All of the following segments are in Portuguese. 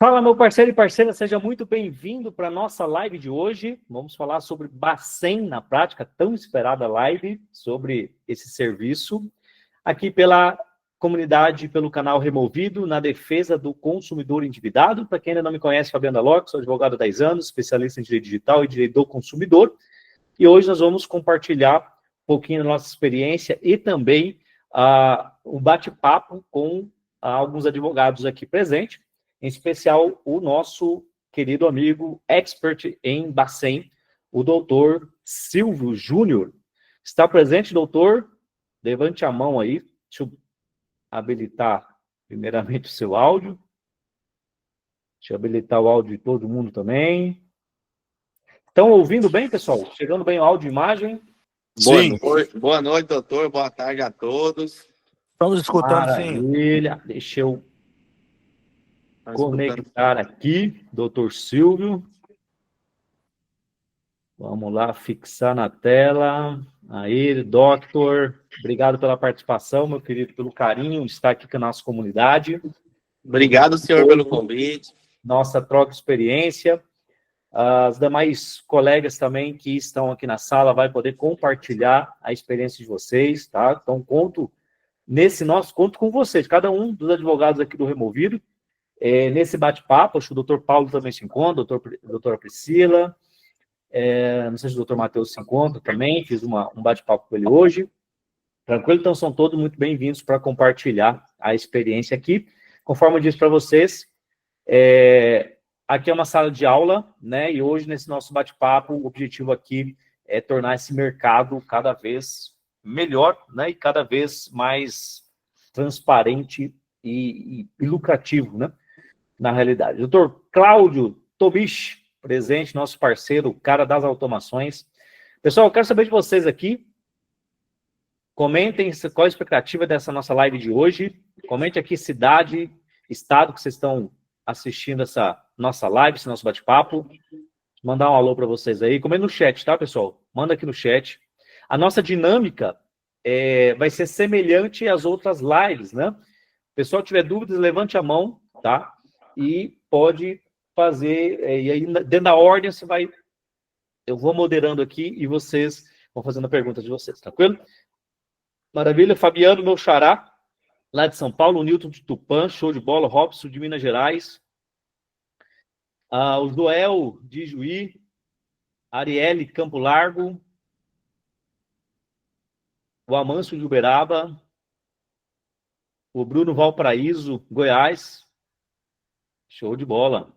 Fala, meu parceiro e parceira, seja muito bem-vindo para a nossa live de hoje. Vamos falar sobre Bacen na prática, tão esperada live sobre esse serviço, aqui pela comunidade, pelo canal Removido, na defesa do consumidor endividado. Para quem ainda não me conhece, Fabiano Dalocco, sou advogado há 10 anos, especialista em direito digital e direito do consumidor. E hoje nós vamos compartilhar um pouquinho da nossa experiência e também um bate-papo com alguns advogados aqui presentes, em especial o nosso querido amigo expert em Bacen, o doutor Silvio Júnior. Está presente, doutor? Levante a mão aí. Deixa eu habilitar primeiramente o seu áudio. Deixa eu habilitar o áudio de todo mundo também. Estão ouvindo bem, pessoal? Chegando bem o áudio e imagem? Sim. Boa noite, doutor. Boa tarde a todos. Estamos escutando, Maravilha. sim. Deixa eu conectar aqui, doutor Silvio. Vamos lá, fixar na tela. Aí, doutor, obrigado pela participação, meu querido, pelo carinho de estar aqui com a nossa comunidade. Obrigado, senhor, pelo convite. Nossa troca de experiência. As demais colegas também que estão aqui na sala vai poder compartilhar a experiência de vocês, tá? Então, conto com vocês, cada um dos advogados aqui do Removido, nesse bate-papo. Acho que o doutor Paulo também se encontra, a doutora Priscila, não sei se o doutor Matheus se encontra também, fiz um bate-papo com ele hoje. Tranquilo? Então, são todos muito bem-vindos para compartilhar a experiência aqui. Conforme eu disse para vocês, aqui é uma sala de aula, né? E hoje, nesse nosso bate-papo, o objetivo aqui é tornar esse mercado cada vez melhor, né? E cada vez mais transparente e lucrativo, né? Na realidade. Doutor Cláudio Tobich, presente, nosso parceiro, cara das automações. Pessoal, eu quero saber de vocês aqui. Comentem qual a expectativa dessa nossa live de hoje. Comente aqui cidade, estado que vocês estão assistindo essa nossa live, esse nosso bate-papo. Vou mandar um alô para vocês aí. Comente no chat, tá, pessoal? Manda aqui no chat. A nossa dinâmica vai ser semelhante às outras lives, né? O pessoal tiver dúvidas, levante a mão, tá? E pode fazer, e aí dentro da ordem eu vou moderando aqui e vocês vão fazendo a pergunta de vocês, tranquilo? Maravilha, Fabiano, meu xará, lá de São Paulo, o Newton de Tupã, show de bola, Robson de Minas Gerais, o Joel de Juí, Arielle Campo Largo, o Amâncio de Uberaba, o Bruno Valparaíso, Goiás, show de bola.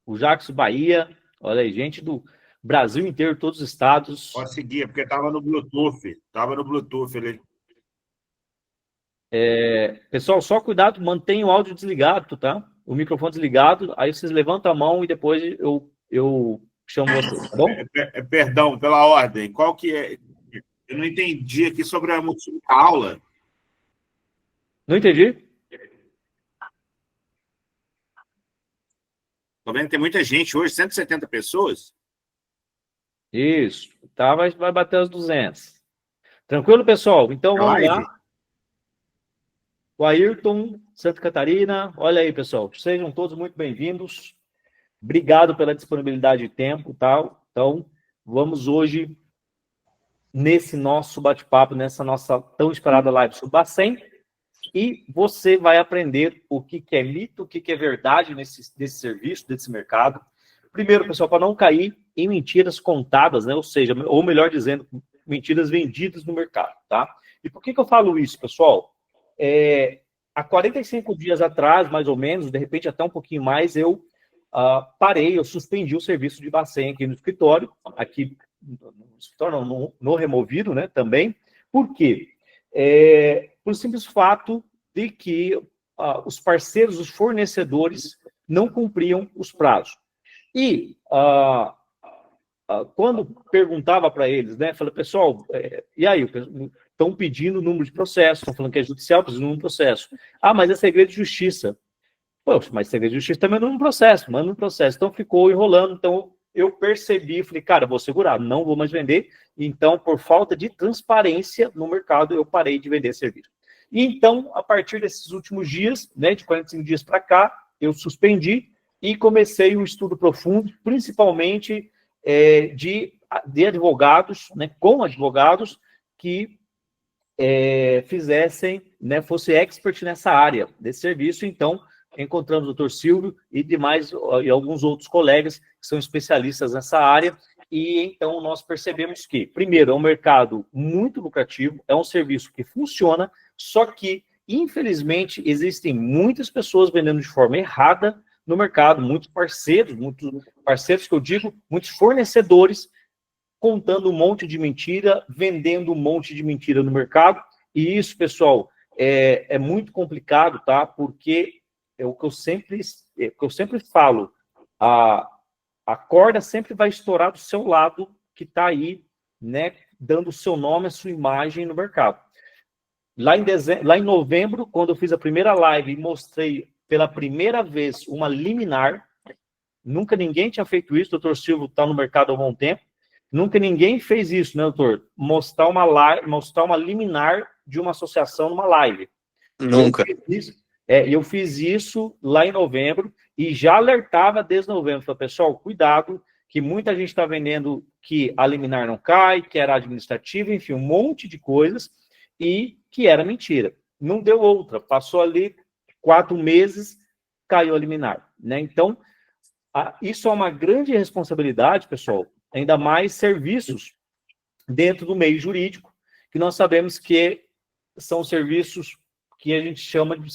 O Jacques Bahia, olha aí, gente do Brasil inteiro, todos os estados. Pode seguir, porque estava no Bluetooth. Estava no Bluetooth ali. Pessoal, só cuidado, mantenha o áudio desligado, tá? O microfone desligado, aí vocês levantam a mão e depois eu chamo vocês, tá bom? Perdão, pela ordem. Qual que é? Eu não entendi aqui sobre a aula. Não entendi? Estou vendo que tem muita gente hoje, 170 pessoas. Isso, tá? Vai bater os 200. Tranquilo, pessoal? Então vamos lá. O Ayrton, Santa Catarina. Olha aí, pessoal. Sejam todos muito bem-vindos. Obrigado pela disponibilidade de tempo, tá? Então, vamos hoje nesse nosso bate-papo, nessa nossa tão esperada live sobre Bacen, e você vai aprender o que é mito, o que é verdade desse serviço, desse mercado. Primeiro, pessoal, para não cair em mentiras contadas, né? Ou seja, ou melhor dizendo, mentiras vendidas no mercado, tá? E por que eu falo isso, pessoal? Há 45 dias atrás, mais ou menos, de repente até um pouquinho mais, eu suspendi o serviço de Bacen aqui no escritório, no Removido, né, também. Por quê? Por simples fato de que os parceiros, os fornecedores, não cumpriam os prazos. E quando perguntava para eles, né, falei, pessoal, e aí, estão pedindo o número de processo, estão falando que é judicial, precisam de número de processo. Mas é segredo de justiça. Poxa, mas segredo de justiça também não é um processo, manda um processo. Então ficou enrolando. Então eu percebi, falei, cara, vou segurar, não vou mais vender. Então, por falta de transparência no mercado, eu parei de vender serviço. E então, a partir desses últimos dias, né, de 45 dias para cá, eu suspendi. e comecei um estudo profundo, principalmente de advogados, né, com advogados que fizessem, né, fosse expert nessa área desse serviço. Então, encontramos o Dr. Silvio e demais, e alguns outros colegas que são especialistas nessa área, e então nós percebemos que, primeiro, é um mercado muito lucrativo, é um serviço que funciona, só que, infelizmente, existem muitas pessoas vendendo de forma errada no mercado, muitos parceiros que eu digo, muitos fornecedores contando um monte de mentira, vendendo um monte de mentira no mercado, e isso, pessoal, é muito complicado, tá? Porque é o que eu sempre falo, a corda sempre vai estourar do seu lado, que está aí, né, dando o seu nome, a sua imagem no mercado. Lá em novembro, quando eu fiz a primeira live e mostrei pela primeira vez uma liminar, nunca ninguém tinha feito isso, o doutor Silvio está no mercado há algum tempo, nunca ninguém fez isso, né, doutor? Mostrar uma liminar de uma associação numa live. Nunca. Eu fiz isso lá em novembro e já alertava desde novembro. Falei, pessoal, cuidado, que muita gente está vendendo que a liminar não cai, que era administrativa, enfim, um monte de coisas, e que era mentira. Não deu outra. Passou ali 4 meses, caiu a liminar, né? Então, isso é uma grande responsabilidade, pessoal, ainda mais serviços dentro do meio jurídico, que nós sabemos que são serviços que a gente chama de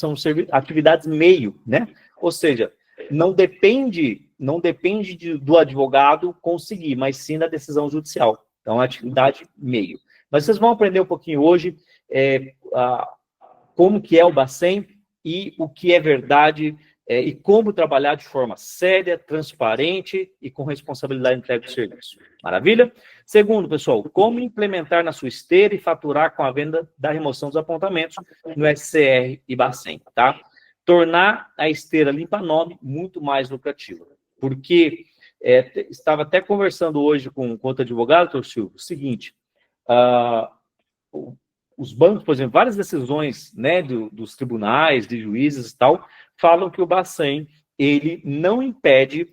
atividades meio, né? Ou seja, não depende do advogado conseguir, mas sim da decisão judicial. Então, é atividade meio. Mas vocês vão aprender um pouquinho hoje como que é o Bacen e o que é verdade e como trabalhar de forma séria, transparente e com responsabilidade de entrega do serviço. Maravilha? Segundo, pessoal, como implementar na sua esteira e faturar com a venda da remoção dos apontamentos no SCR e Bacen, tá? Tornar a esteira limpa-nome muito mais lucrativa. Porque estava até conversando hoje com outro advogado, doutor Silvio, o seguinte, os bancos, por exemplo, várias decisões, né, dos tribunais, de juízes e tal, falam que o Bacen, ele não impede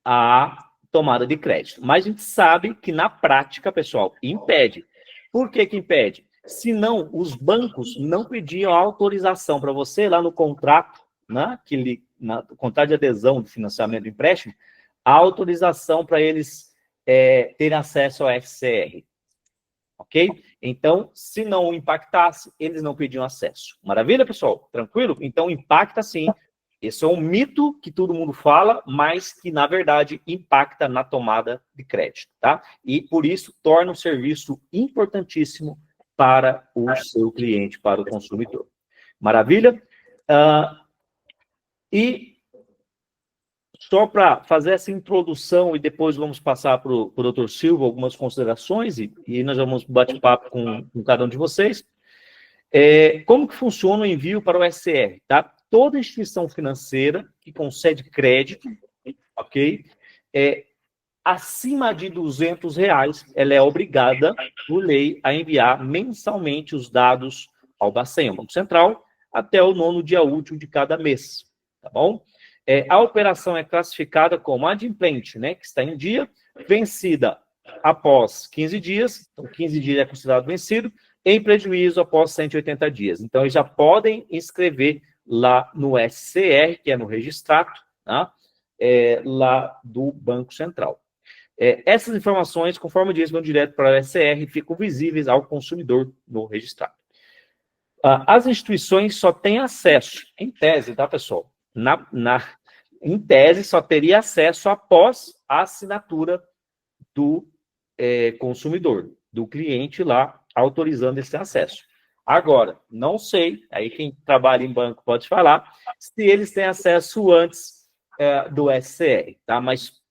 a tomada de crédito. Mas a gente sabe que, na prática, pessoal, impede. Por que que impede? Senão, os bancos não pediam autorização para você, lá no contrato, né, no contrato de adesão do financiamento do empréstimo, a autorização para eles terem acesso ao FCR. Ok? Então, se não impactasse, eles não pediam acesso. Maravilha, pessoal? Tranquilo? Então, impacta sim. Esse é um mito que todo mundo fala, mas que, na verdade, impacta na tomada de crédito, tá? E, por isso, torna o serviço importantíssimo para o seu cliente, para o consumidor. Maravilha? E só para fazer essa introdução e depois vamos passar para o doutor Silva algumas considerações e nós vamos bate-papo com cada um de vocês. Como que funciona o envio para o SCR, tá? Toda instituição financeira que concede crédito, ok? Acima de R$200, ela é obrigada, por lei, a enviar mensalmente os dados ao Bacen, ao Banco Central, até o 9º dia útil de cada mês, tá bom? A operação é classificada como adimplente, né, que está em dia, vencida após 15 dias, então 15 dias é considerado vencido, em prejuízo após 180 dias. Então, eles já podem inscrever lá no SCR, que é no registrato, tá? Lá do Banco Central. Essas informações, conforme diz, vão direto para o SCR e ficam visíveis ao consumidor no registrado. As instituições só têm acesso, em tese, tá, pessoal? Em tese, só teria acesso após a assinatura do consumidor, do cliente lá, autorizando esse acesso. Agora, não sei, aí quem trabalha em banco pode falar, se eles têm acesso antes do SCR, tá? Mas,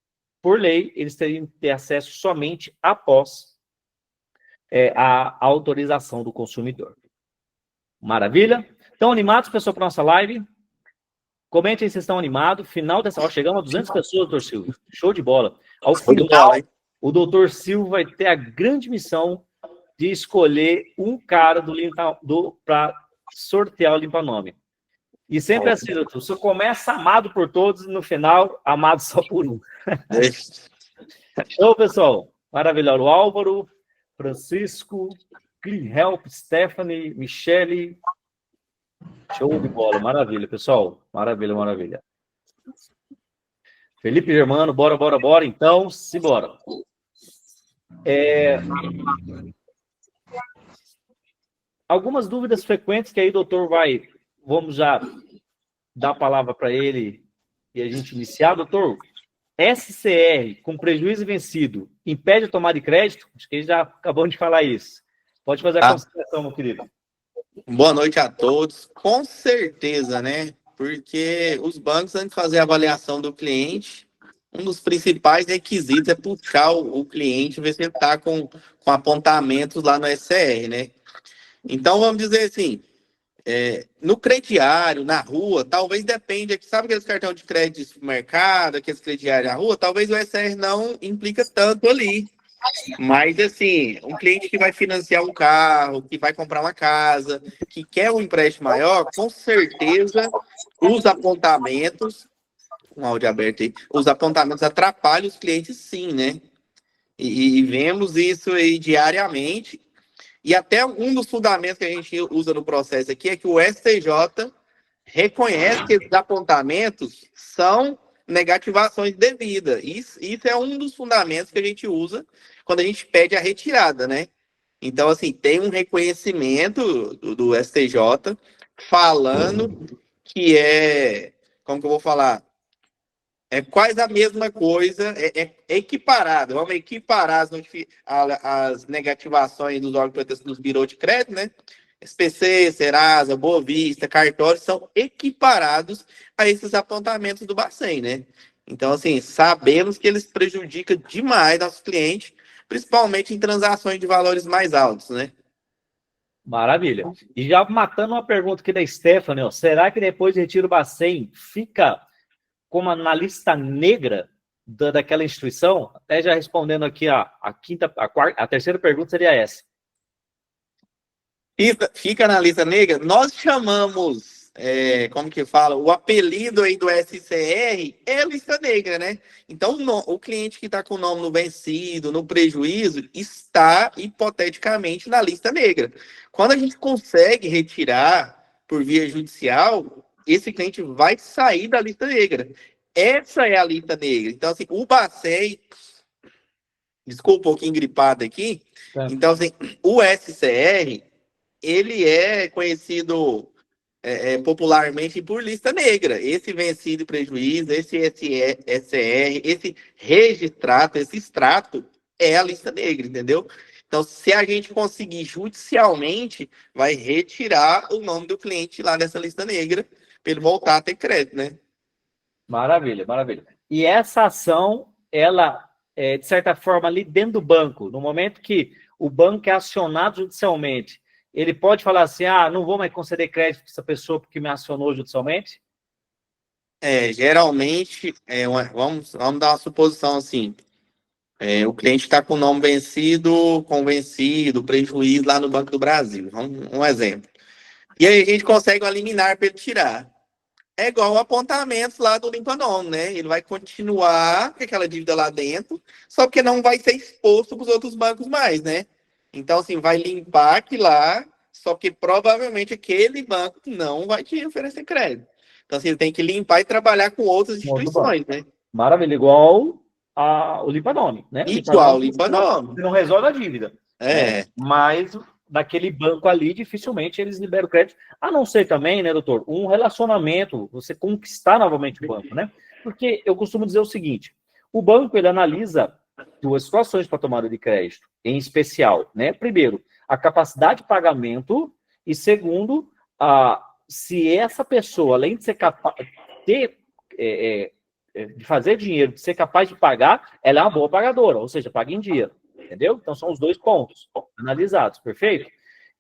por lei, eles teriam que ter acesso somente após a autorização do consumidor. Maravilha? Estão animados, pessoal, para a nossa live? Comentem se estão animados. Final dessa... chegamos a 200 pessoas, doutor Silvio. Show de bola. Ao final, o doutor Silvio vai ter a grande missão de escolher um cara para sortear o limpa-nome. E sempre assim, doutor, você começa amado por todos e no final, amado só por um. Então, pessoal, maravilhoso. O Álvaro, Francisco, Clean Help, Stephanie, Michele. Show de bola, maravilha, pessoal. Maravilha, maravilha. Felipe Germano, bora, então, simbora. Algumas dúvidas frequentes que aí, doutor, vamos já dar a palavra para ele e a gente iniciar, doutor. SCR com prejuízo vencido impede a tomada de crédito? Acho que ele já acabou de falar isso. Pode fazer a consideração, meu querido. Boa noite a todos. Com certeza, né? Porque os bancos, antes de fazer a avaliação do cliente, um dos principais requisitos é puxar o cliente, ver se ele está com apontamentos lá no SCR, né? Então, vamos dizer assim, no crediário, na rua, talvez dependa, sabe aqueles cartão de crédito de supermercado, aqueles crediários na rua, talvez o SCR não implica tanto ali. Mas, assim, um cliente que vai financiar um carro, que vai comprar uma casa, que quer um empréstimo maior, com certeza os apontamentos, um áudio aberto aí, os apontamentos atrapalham os clientes sim, né? E vemos isso aí diariamente. E até um dos fundamentos que a gente usa no processo aqui é que o STJ reconhece que esses apontamentos são negativações devidas. Isso é um dos fundamentos que a gente usa quando a gente pede a retirada, né? Então, assim, tem um reconhecimento do STJ falando que como que eu vou falar? É quase a mesma coisa, é equiparado. Vamos equiparar as negativações dos órgãos de proteção dos birôs de crédito, né? SPC, Serasa, Boa Vista, cartório, são equiparados a esses apontamentos do Bacen, né? Então, assim, sabemos que eles prejudicam demais nossos clientes, principalmente em transações de valores mais altos, né? Maravilha. E já matando uma pergunta aqui da Stephanie, ó, será que depois de retiro o Bacen fica como na lista negra daquela instituição? Até já respondendo aqui a terceira pergunta seria essa. Fica na lista negra. Nós chamamos, como que fala, o apelido aí do SCR é lista negra, né? Então, o cliente que está com o nome no vencido, no prejuízo, está hipoteticamente na lista negra. Quando a gente consegue retirar por via judicial, esse cliente vai sair da lista negra. Essa é a lista negra. Então, assim, o Bacen, desculpa um pouquinho gripado aqui. Então, assim, o SCR, ele é conhecido popularmente por lista negra. Esse vencido e prejuízo, esse SR, esse registrato, esse extrato é a lista negra, entendeu? Então, se a gente conseguir judicialmente, vai retirar o nome do cliente lá dessa lista negra para ele voltar a ter crédito, né? Maravilha, maravilha. E essa ação, ela, de certa forma, ali dentro do banco, no momento que o banco é acionado judicialmente, ele pode falar assim, não vou mais conceder crédito para essa pessoa porque me acionou judicialmente? Geralmente, vamos dar uma suposição assim, o cliente está com o nome vencido, convencido, prejuízo lá no Banco do Brasil, um exemplo. E aí a gente consegue uma liminar para ele tirar. É igual o apontamento lá do limpa-nome, né? Ele vai continuar com aquela dívida lá dentro, só que não vai ser exposto para os outros bancos mais, né? Então, assim, vai limpar aquilo lá, só que provavelmente aquele banco não vai te oferecer crédito. Então, assim, ele tem que limpar e trabalhar com outras instituições, né? Maravilha, igual o limpa-nome, né? Igual o limpa-nome. Você não resolve a dívida. Né? Mas naquele banco ali, dificilmente eles liberam crédito. A não ser também, né, doutor, um relacionamento, você conquistar novamente o banco, né? Porque eu costumo dizer o seguinte, o banco, ele analisa duas situações para tomada de crédito, em especial, né? Primeiro, a capacidade de pagamento e segundo, se essa pessoa, além de ser capaz de fazer dinheiro, de ser capaz de pagar, ela é uma boa pagadora, ou seja, paga em dia. Entendeu? Então, são os dois pontos analisados, perfeito?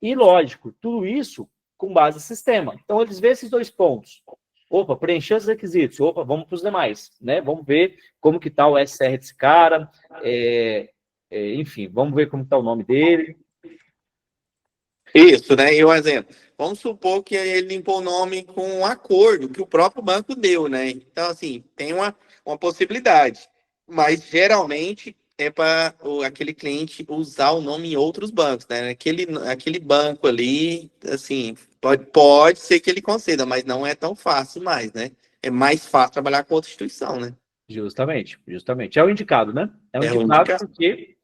E, lógico, tudo isso com base no sistema. Então, eles veem esses dois pontos. Opa, preencher os requisitos. Opa, vamos para os demais. Né? Vamos ver como que está o SR desse cara. Enfim, vamos ver como está o nome dele. Isso, né? E um exemplo. vamos supor que ele limpou o nome com um acordo que o próprio banco deu, né? Então, assim, tem uma possibilidade. Mas, geralmente, é para aquele cliente usar o nome em outros bancos, né? Aquele banco ali, assim, pode ser que ele conceda, mas não é tão fácil mais, né? É mais fácil trabalhar com outra instituição, né? Justamente, justamente. É o indicado, né? É o É o indicado indicado. porque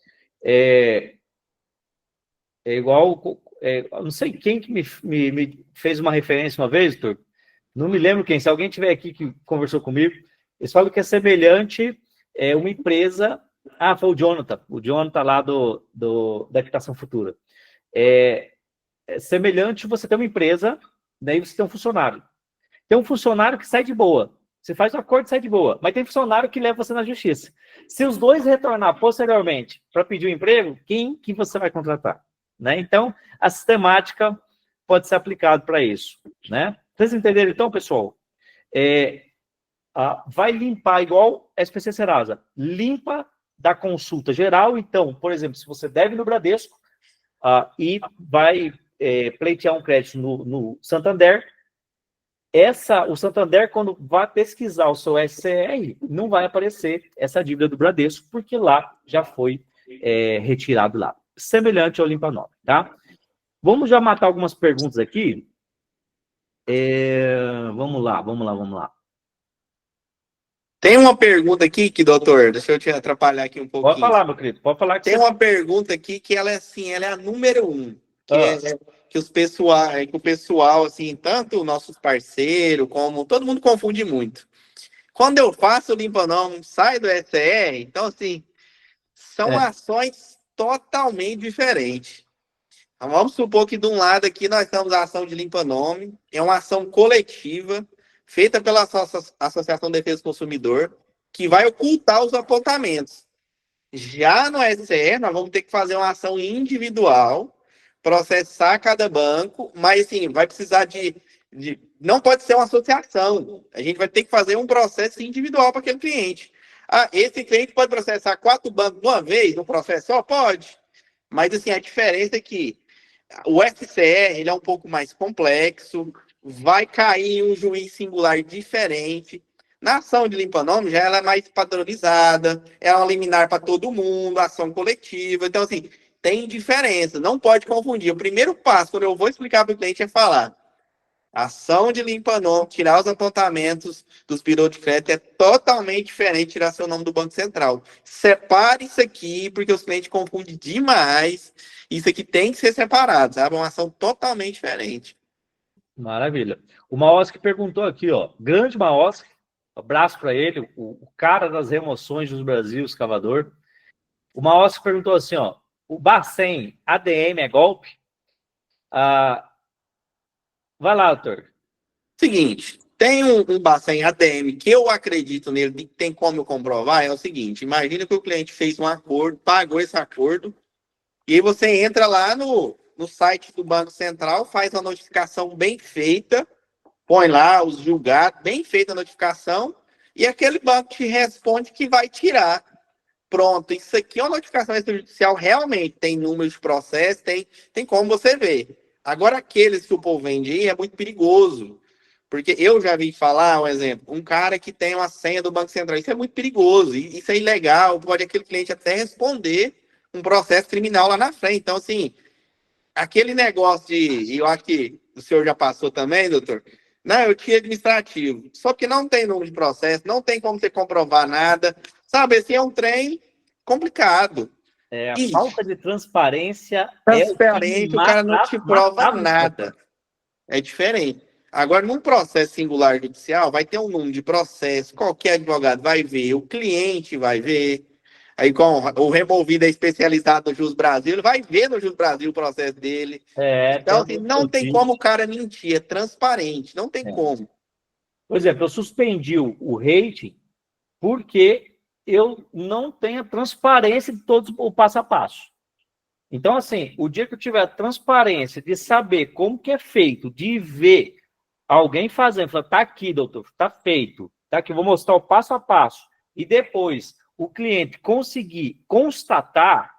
é, é igual. Eu não sei quem que me fez uma referência uma vez, Vitor. Não me lembro quem. Se alguém tiver aqui que conversou comigo, eles falam que é semelhante uma empresa. Ah, foi o Jonathan. O Jonathan lá da Equitação Futura. É semelhante você ter uma empresa, daí você tem um funcionário. Tem um funcionário que sai de boa. Você faz um acordo e sai de boa. Mas tem funcionário que leva você na justiça. Se os dois retornar posteriormente para pedir um emprego, quem que você vai contratar? Né? Então, a sistemática pode ser aplicada para isso. Né? Vocês entenderam, então, pessoal? Vai limpar igual SPC Serasa. Limpa da consulta geral. Então, por exemplo, se você deve no Bradesco e vai pleitear um crédito no Santander, o Santander, quando vai pesquisar o seu SCR, não vai aparecer essa dívida do Bradesco, porque lá já foi retirado lá. Semelhante ao Limpa Nome, tá? Vamos já matar algumas perguntas aqui. Vamos lá. Tem uma pergunta aqui que, doutor, deixa eu te atrapalhar aqui um pouquinho. Pode falar, meu querido, pode falar. Tem uma pergunta aqui que ela é assim, ela é a número 1, que o pessoal, assim, tanto nossos parceiros, como todo mundo confunde muito. Quando eu faço o limpa-nome, sai do SCR, então, assim, são ações totalmente diferentes. Então, vamos supor que de um lado aqui nós temos a ação de limpa-nome, é uma ação coletiva, feita pela Associação de Defesa do Consumidor, que vai ocultar os apontamentos. Já no SCR, nós vamos ter que fazer uma ação individual, processar cada banco, mas sim, vai precisar não pode ser uma associação. A gente vai ter que fazer um processo individual para aquele cliente. Esse cliente pode processar 4 bancos de uma vez, no processo só? Pode. Mas assim, a diferença é que o SCR ele é um pouco mais complexo, vai cair em um juiz singular diferente. Na ação de limpa-nome, já ela é mais padronizada, é uma liminar para todo mundo, ação coletiva. Então, assim, tem diferença, não pode confundir. O primeiro passo, quando eu vou explicar para o cliente, é falar: ação de limpa-nome, tirar os apontamentos dos birôs de crédito é totalmente diferente de tirar seu nome do Banco Central. Separe isso aqui, porque os clientes confundem demais. Isso aqui tem que ser separado, sabe? É uma ação totalmente diferente. Maravilha. O Maoski perguntou aqui, ó. Grande Maoski, abraço para ele, o cara das remoções do Brasil, escavador. O Maoski perguntou assim, ó. O Bacen ADM é golpe? Vai lá, doutor. Seguinte, tem um Bacen ADM que eu acredito nele, que tem como eu comprovar, é o seguinte: imagina que o cliente fez um acordo, pagou esse acordo, e aí você entra lá no site do Banco Central, faz uma notificação bem feita, põe lá os julgados, bem feita a notificação, e aquele banco te responde que vai tirar. Pronto, isso aqui é uma notificação extrajudicial, realmente tem número de processo, tem como você ver. Agora, aqueles que o povo vende aí é muito perigoso, porque eu já vi falar, um exemplo, um cara que tem uma senha do Banco Central, isso é muito perigoso, isso é ilegal, pode aquele cliente até responder um processo criminal lá na frente. Então, assim, aquele negócio eu acho que o senhor já passou também, doutor, não, eu tinha administrativo, só que não tem número de processo, não tem como você comprovar nada, sabe, assim, é um trem complicado. A falta de transparência transparente, o cara não te prova nada. É diferente. Agora, num processo singular judicial, vai ter um número de processo, qualquer advogado vai ver, o cliente vai ver. Aí, com o removido é especializado no Jus Brasil, ele vai ver no Jus Brasil o processo dele. Então, assim, não tem como o cara mentir, é transparente, não tem como. Por exemplo, eu suspendi o rating porque eu não tenho a transparência de todo o passo a passo. Então, assim, o dia que eu tiver a transparência de saber como que é feito, de ver alguém fazendo, falar, tá aqui, doutor, tá feito, tá aqui, vou mostrar o passo a passo, e depois o cliente conseguir constatar,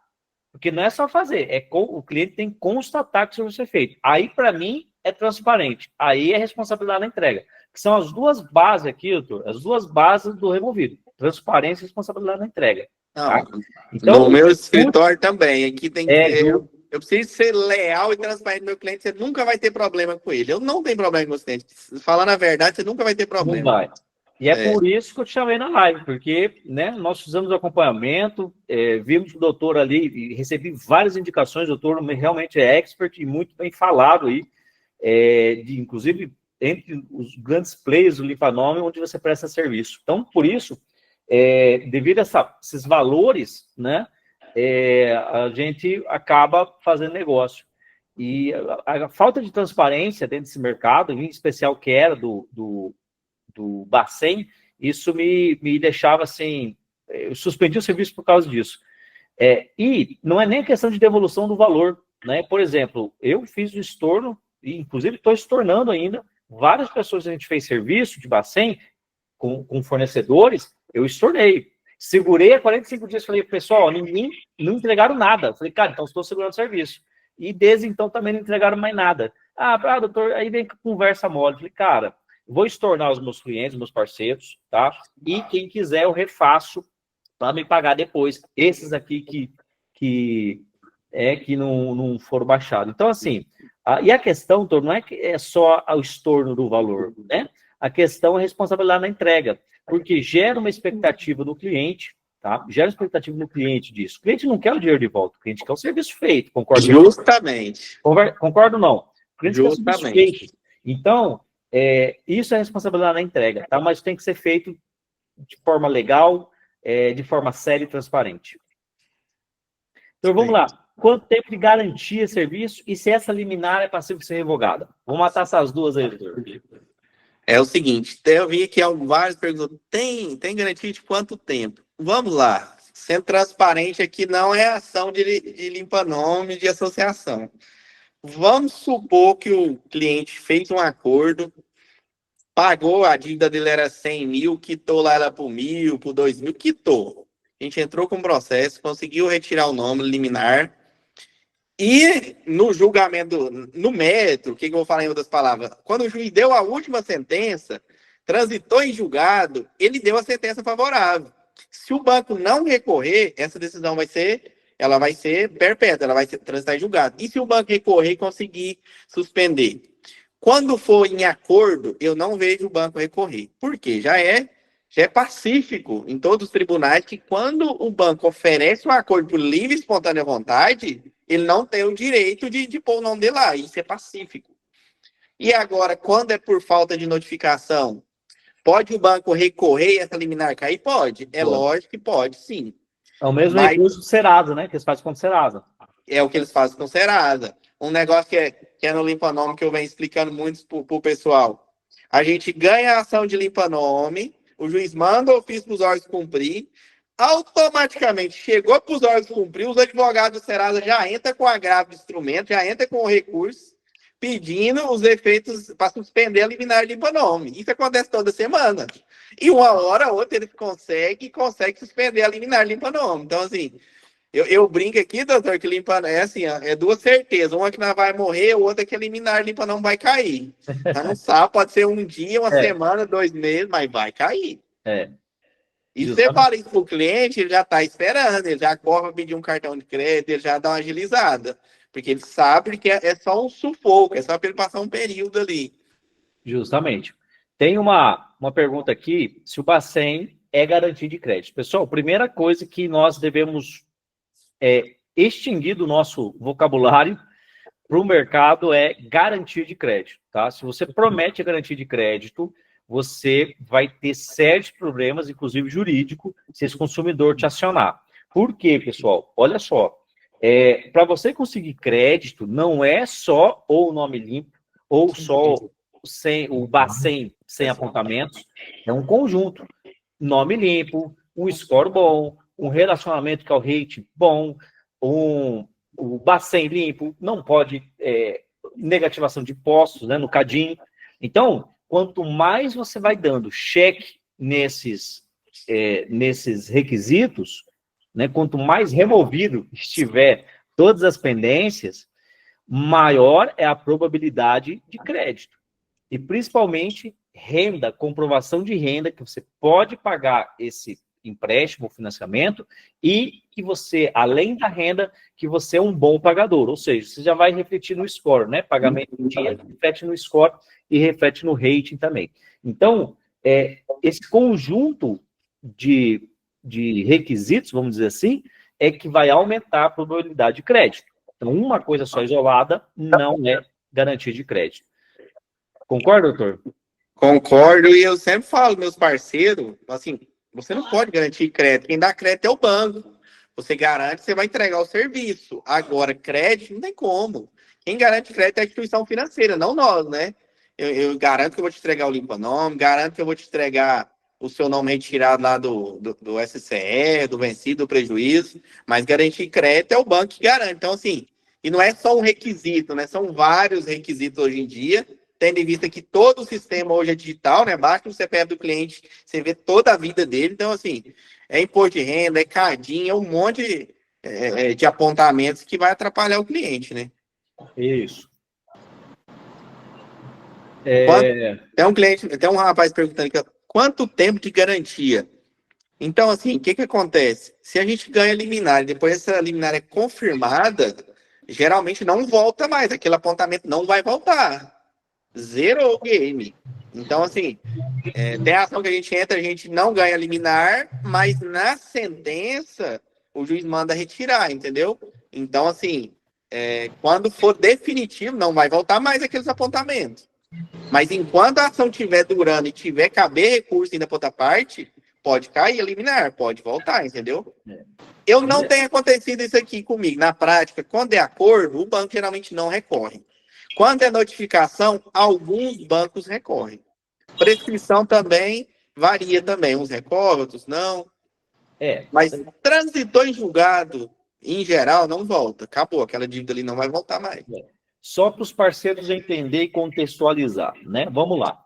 porque não é só fazer, o cliente tem que constatar que isso vai ser feito. Aí, para mim, é transparente. Aí é responsabilidade na entrega. Que são as duas bases aqui, doutor, as duas bases do removido. Transparência e responsabilidade na entrega. Tá? Não, Então, no meu escritório também. Aqui tem que ter. Ju, Eu preciso ser leal e transparente com meu cliente. Você nunca vai ter problema com ele. Eu não tenho problema com os clientes. Falando a verdade, você nunca vai ter não problema. vai. E é por isso que eu te chamei na live, porque, né, nós fizemos acompanhamento, vimos o doutor ali e recebi várias indicações. O doutor realmente é expert e muito bem falado aí, inclusive entre os grandes players do Limpanome, onde você presta serviço. Então, por isso, devido a esses valores, né, a gente acaba fazendo negócio. E a falta de transparência dentro desse mercado, em especial que era do Bacen, isso me deixava assim, eu suspendi o serviço por causa disso. E não é nem questão de devolução do valor, né? Por exemplo, eu fiz o estorno, e inclusive estou estornando ainda, várias pessoas a gente fez serviço de Bacen com fornecedores, eu estornei. Segurei a 45 dias, falei, pessoal, ninguém não entregaram nada. Falei, cara, então estou segurando o serviço. E desde então também não entregaram mais nada. Doutor, aí vem conversa mole. Falei, cara, vou estornar os meus clientes, meus parceiros, tá? E quem quiser eu refaço para me pagar depois. Esses aqui que não foram baixados. Então, assim, e a questão, doutor, não é que é só o estorno do valor, né? A questão é a responsabilidade na entrega, porque gera uma expectativa no cliente, tá? Gera expectativa no cliente disso. O cliente não quer o dinheiro de volta, o cliente quer o serviço feito, concorda? Justamente. Concordo não? O cliente quer o serviço Justamente. feito. Então, isso é responsabilidade na entrega, tá? Mas tem que ser feito de forma legal, de forma séria e transparente. Então, vamos lá. Quanto tempo de garantia serviço e se essa liminar é passível de ser revogada? Vamos matar essas duas aí, doutor. É o seguinte, eu vi aqui várias perguntas. Tem garantia de quanto tempo? Vamos lá. Sendo transparente aqui, não é ação de limpa-nome de associação. Vamos supor que o cliente fez um acordo, pagou, a dívida dele era 100 mil, quitou lá ela por 1.000, por 2.000, quitou. A gente entrou com o processo, conseguiu retirar o nome liminar. E no julgamento, no mérito, o que eu vou falar em outras palavras? Quando o juiz deu a última sentença, transitou em julgado, ele deu a sentença favorável. Se o banco não recorrer, essa decisão vai ser perpétua, ela vai transitar em julgado. E se o banco recorrer e conseguir suspender? Quando for em acordo, eu não vejo o banco recorrer. Por quê? Já é pacífico em todos os tribunais que quando o banco oferece um acordo por livre e espontânea vontade, ele não tem o direito de pôr o nome dele lá. Isso é pacífico. E agora, quando é por falta de notificação, pode o banco recorrer e essa liminar cair? Pode. Lógico que pode, sim. É o mesmo recurso do Serasa, né? Que eles fazem com o Serasa. É o que eles fazem com o Serasa. Um negócio que é no limpa-nome, que eu venho explicando muito para o pessoal. A gente ganha a ação de limpa-nome, o juiz manda o ofício para os órgãos cumprir, automaticamente chegou para os órgãos cumprir, os advogados do Serasa já entram com o agravo de instrumento, já entram com o recurso, pedindo os efeitos para suspender a liminar de limpa-nome. Isso acontece toda semana. E uma hora ou outra ele consegue suspender a liminar de limpa-nome. Então, assim, eu brinco aqui, doutor, que é duas certezas. Uma que nós vai morrer, outra que a liminar limpa não vai cair. Não sabe, pode ser um dia, uma semana, 2 meses, mas vai cair. E se você fala isso para o cliente, ele já está esperando, ele já corre para pedir um cartão de crédito, ele já dá uma agilizada. Porque ele sabe que é só um sufoco, é só para ele passar um período ali. Justamente. Tem uma pergunta aqui, se o Bacen é garantia de crédito. Pessoal, primeira coisa que nós devemos extinguir do nosso vocabulário para o mercado é garantia de crédito. Tá? Se você promete a garantia de crédito, você vai ter sérios problemas, inclusive jurídico, se esse consumidor te acionar. Por quê, pessoal? Olha só. Para você conseguir crédito, não é só ou o nome limpo, ou só o Bacen sem apontamentos. É um conjunto. Nome limpo, um score bom, um relacionamento que é o rate bom, o Bacen limpo, não pode negativação de impostos, né, no CADIM. Então, quanto mais você vai dando cheque nesses requisitos, né, quanto mais removido estiver todas as pendências, maior é a probabilidade de crédito. E principalmente renda, comprovação de renda, que você pode pagar esse empréstimo, financiamento, e que você, além da renda, que você é um bom pagador. Ou seja, você já vai refletir no score, né? Pagamento de dinheiro reflete no score e reflete no rating também. Então, esse conjunto de requisitos, vamos dizer assim, é que vai aumentar a probabilidade de crédito. Então, uma coisa só isolada não é garantia de crédito. Concorda, doutor? Concordo, e eu sempre falo, meus parceiros, assim, você não pode garantir crédito. Quem dá crédito é o banco. Você garante, você vai entregar o serviço. Agora, crédito não tem como. Quem garante crédito é a instituição financeira, não nós, né? Eu garanto que eu vou te entregar o limpa-nome, garanto que eu vou te entregar o seu nome retirado lá do SCE, do vencido, do prejuízo, mas garantir crédito é o banco que garante. Então, assim, e não é só um requisito, né? São vários requisitos hoje em dia, tendo em vista que todo o sistema hoje é digital, né? Basta o CPF do cliente, você vê toda a vida dele. Então, assim, é imposto de renda, é cadinho, é um monte de apontamentos que vai atrapalhar o cliente, né? Isso. Tem um rapaz perguntando aqui, quanto tempo de garantia? Então, assim, o que acontece? Se a gente ganha liminar e depois essa liminar é confirmada, geralmente não volta mais, aquele apontamento não vai voltar. Zerou o game. Então, assim, tem a ação que a gente não ganha liminar, mas na sentença o juiz manda retirar, entendeu? Então, assim, quando for definitivo, não vai voltar mais aqueles apontamentos. Mas enquanto a ação estiver durando e tiver caber recurso ainda para outra parte, pode cair a liminar, pode voltar, entendeu? Eu não tenho acontecido isso aqui comigo. Na prática, quando é acordo, o banco geralmente não recorre. Quando é notificação, alguns bancos recorrem. Prescrição também varia também. Uns recorrem, outros não. Mas transitou em julgado, em geral, não volta. Acabou, aquela dívida ali não vai voltar mais. Só para os parceiros entender e contextualizar, né? Vamos lá.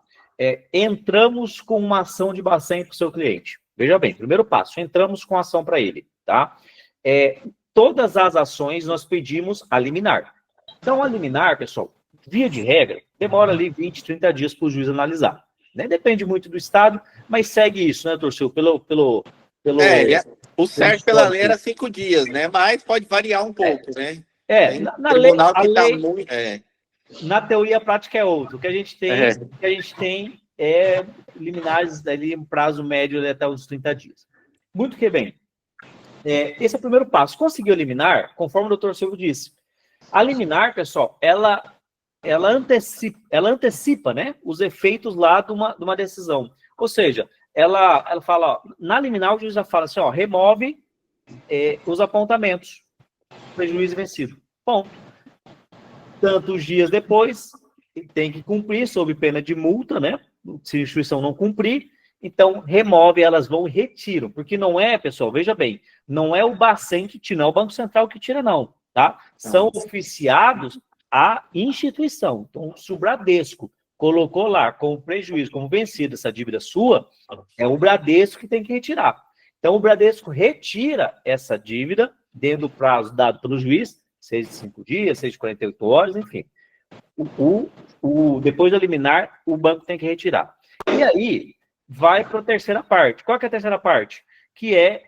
Entramos com uma ação de Bacen para o seu cliente. Veja bem, primeiro passo, entramos com ação para ele, tá? Todas as ações nós pedimos a liminar. Então, a liminar, pessoal, via de regra, demora ali 20, 30 dias para o juiz analisar. Né? Depende muito do estado, mas segue isso, né, Torceu? O certo pela lei era 5 dias, né? Mas pode variar um pouco, né? Na lei, na teoria, a prática é outra. O que a gente tem, liminares ali em prazo médio até os 30 dias. Muito que bem. Esse é o primeiro passo. Conseguiu eliminar, conforme o doutor Silvio disse. A liminar, pessoal, ela antecipa, né, os efeitos lá de uma decisão. Ou seja, ela fala, ó, na liminar o juiz já fala assim, ó, remove os apontamentos, prejuízo vencido. Ponto. Tantos dias depois, tem que cumprir sob pena de multa, né? Se a instituição não cumprir, então remove, elas vão e retiram. Porque não é, pessoal, veja bem, não é o Bacen que tira, não é o Banco Central que tira, não, tá? São oficiados à instituição. Então, se o Bradesco colocou lá como prejuízo, como vencido essa dívida sua, é o Bradesco que tem que retirar. Então, o Bradesco retira essa dívida dentro do prazo dado pelo juiz, 6 de 5 dias, 6 de 48 horas, enfim. Depois da liminar, o banco tem que retirar. E aí, vai para a terceira parte. Qual que é a terceira parte? Que é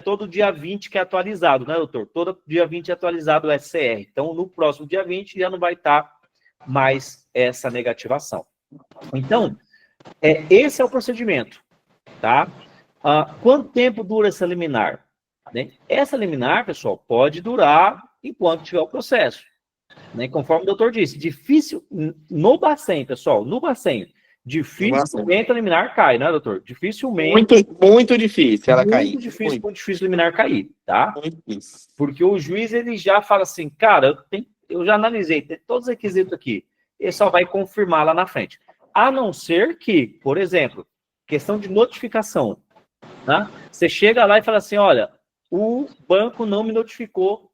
todo dia 20 que é atualizado, né, doutor? Todo dia 20 é atualizado o SCR. Então, no próximo dia 20 já não vai estar mais essa negativação. Então, esse é o procedimento, tá? Quanto tempo dura essa liminar? Né? Essa liminar, pessoal, pode durar enquanto tiver o processo. Né? Conforme o doutor disse, difícil, no Bacen, pessoal, no Bacen, dificilmente a liminar cai, né, doutor? Dificilmente. Muito difícil ela cair. Muito difícil a liminar cair, tá? Muito difícil. Porque o juiz, ele já fala assim, cara, eu já analisei, tem todos os requisitos aqui, ele só vai confirmar lá na frente. A não ser que, por exemplo, questão de notificação, tá? Você chega lá e fala assim, olha, o banco não me notificou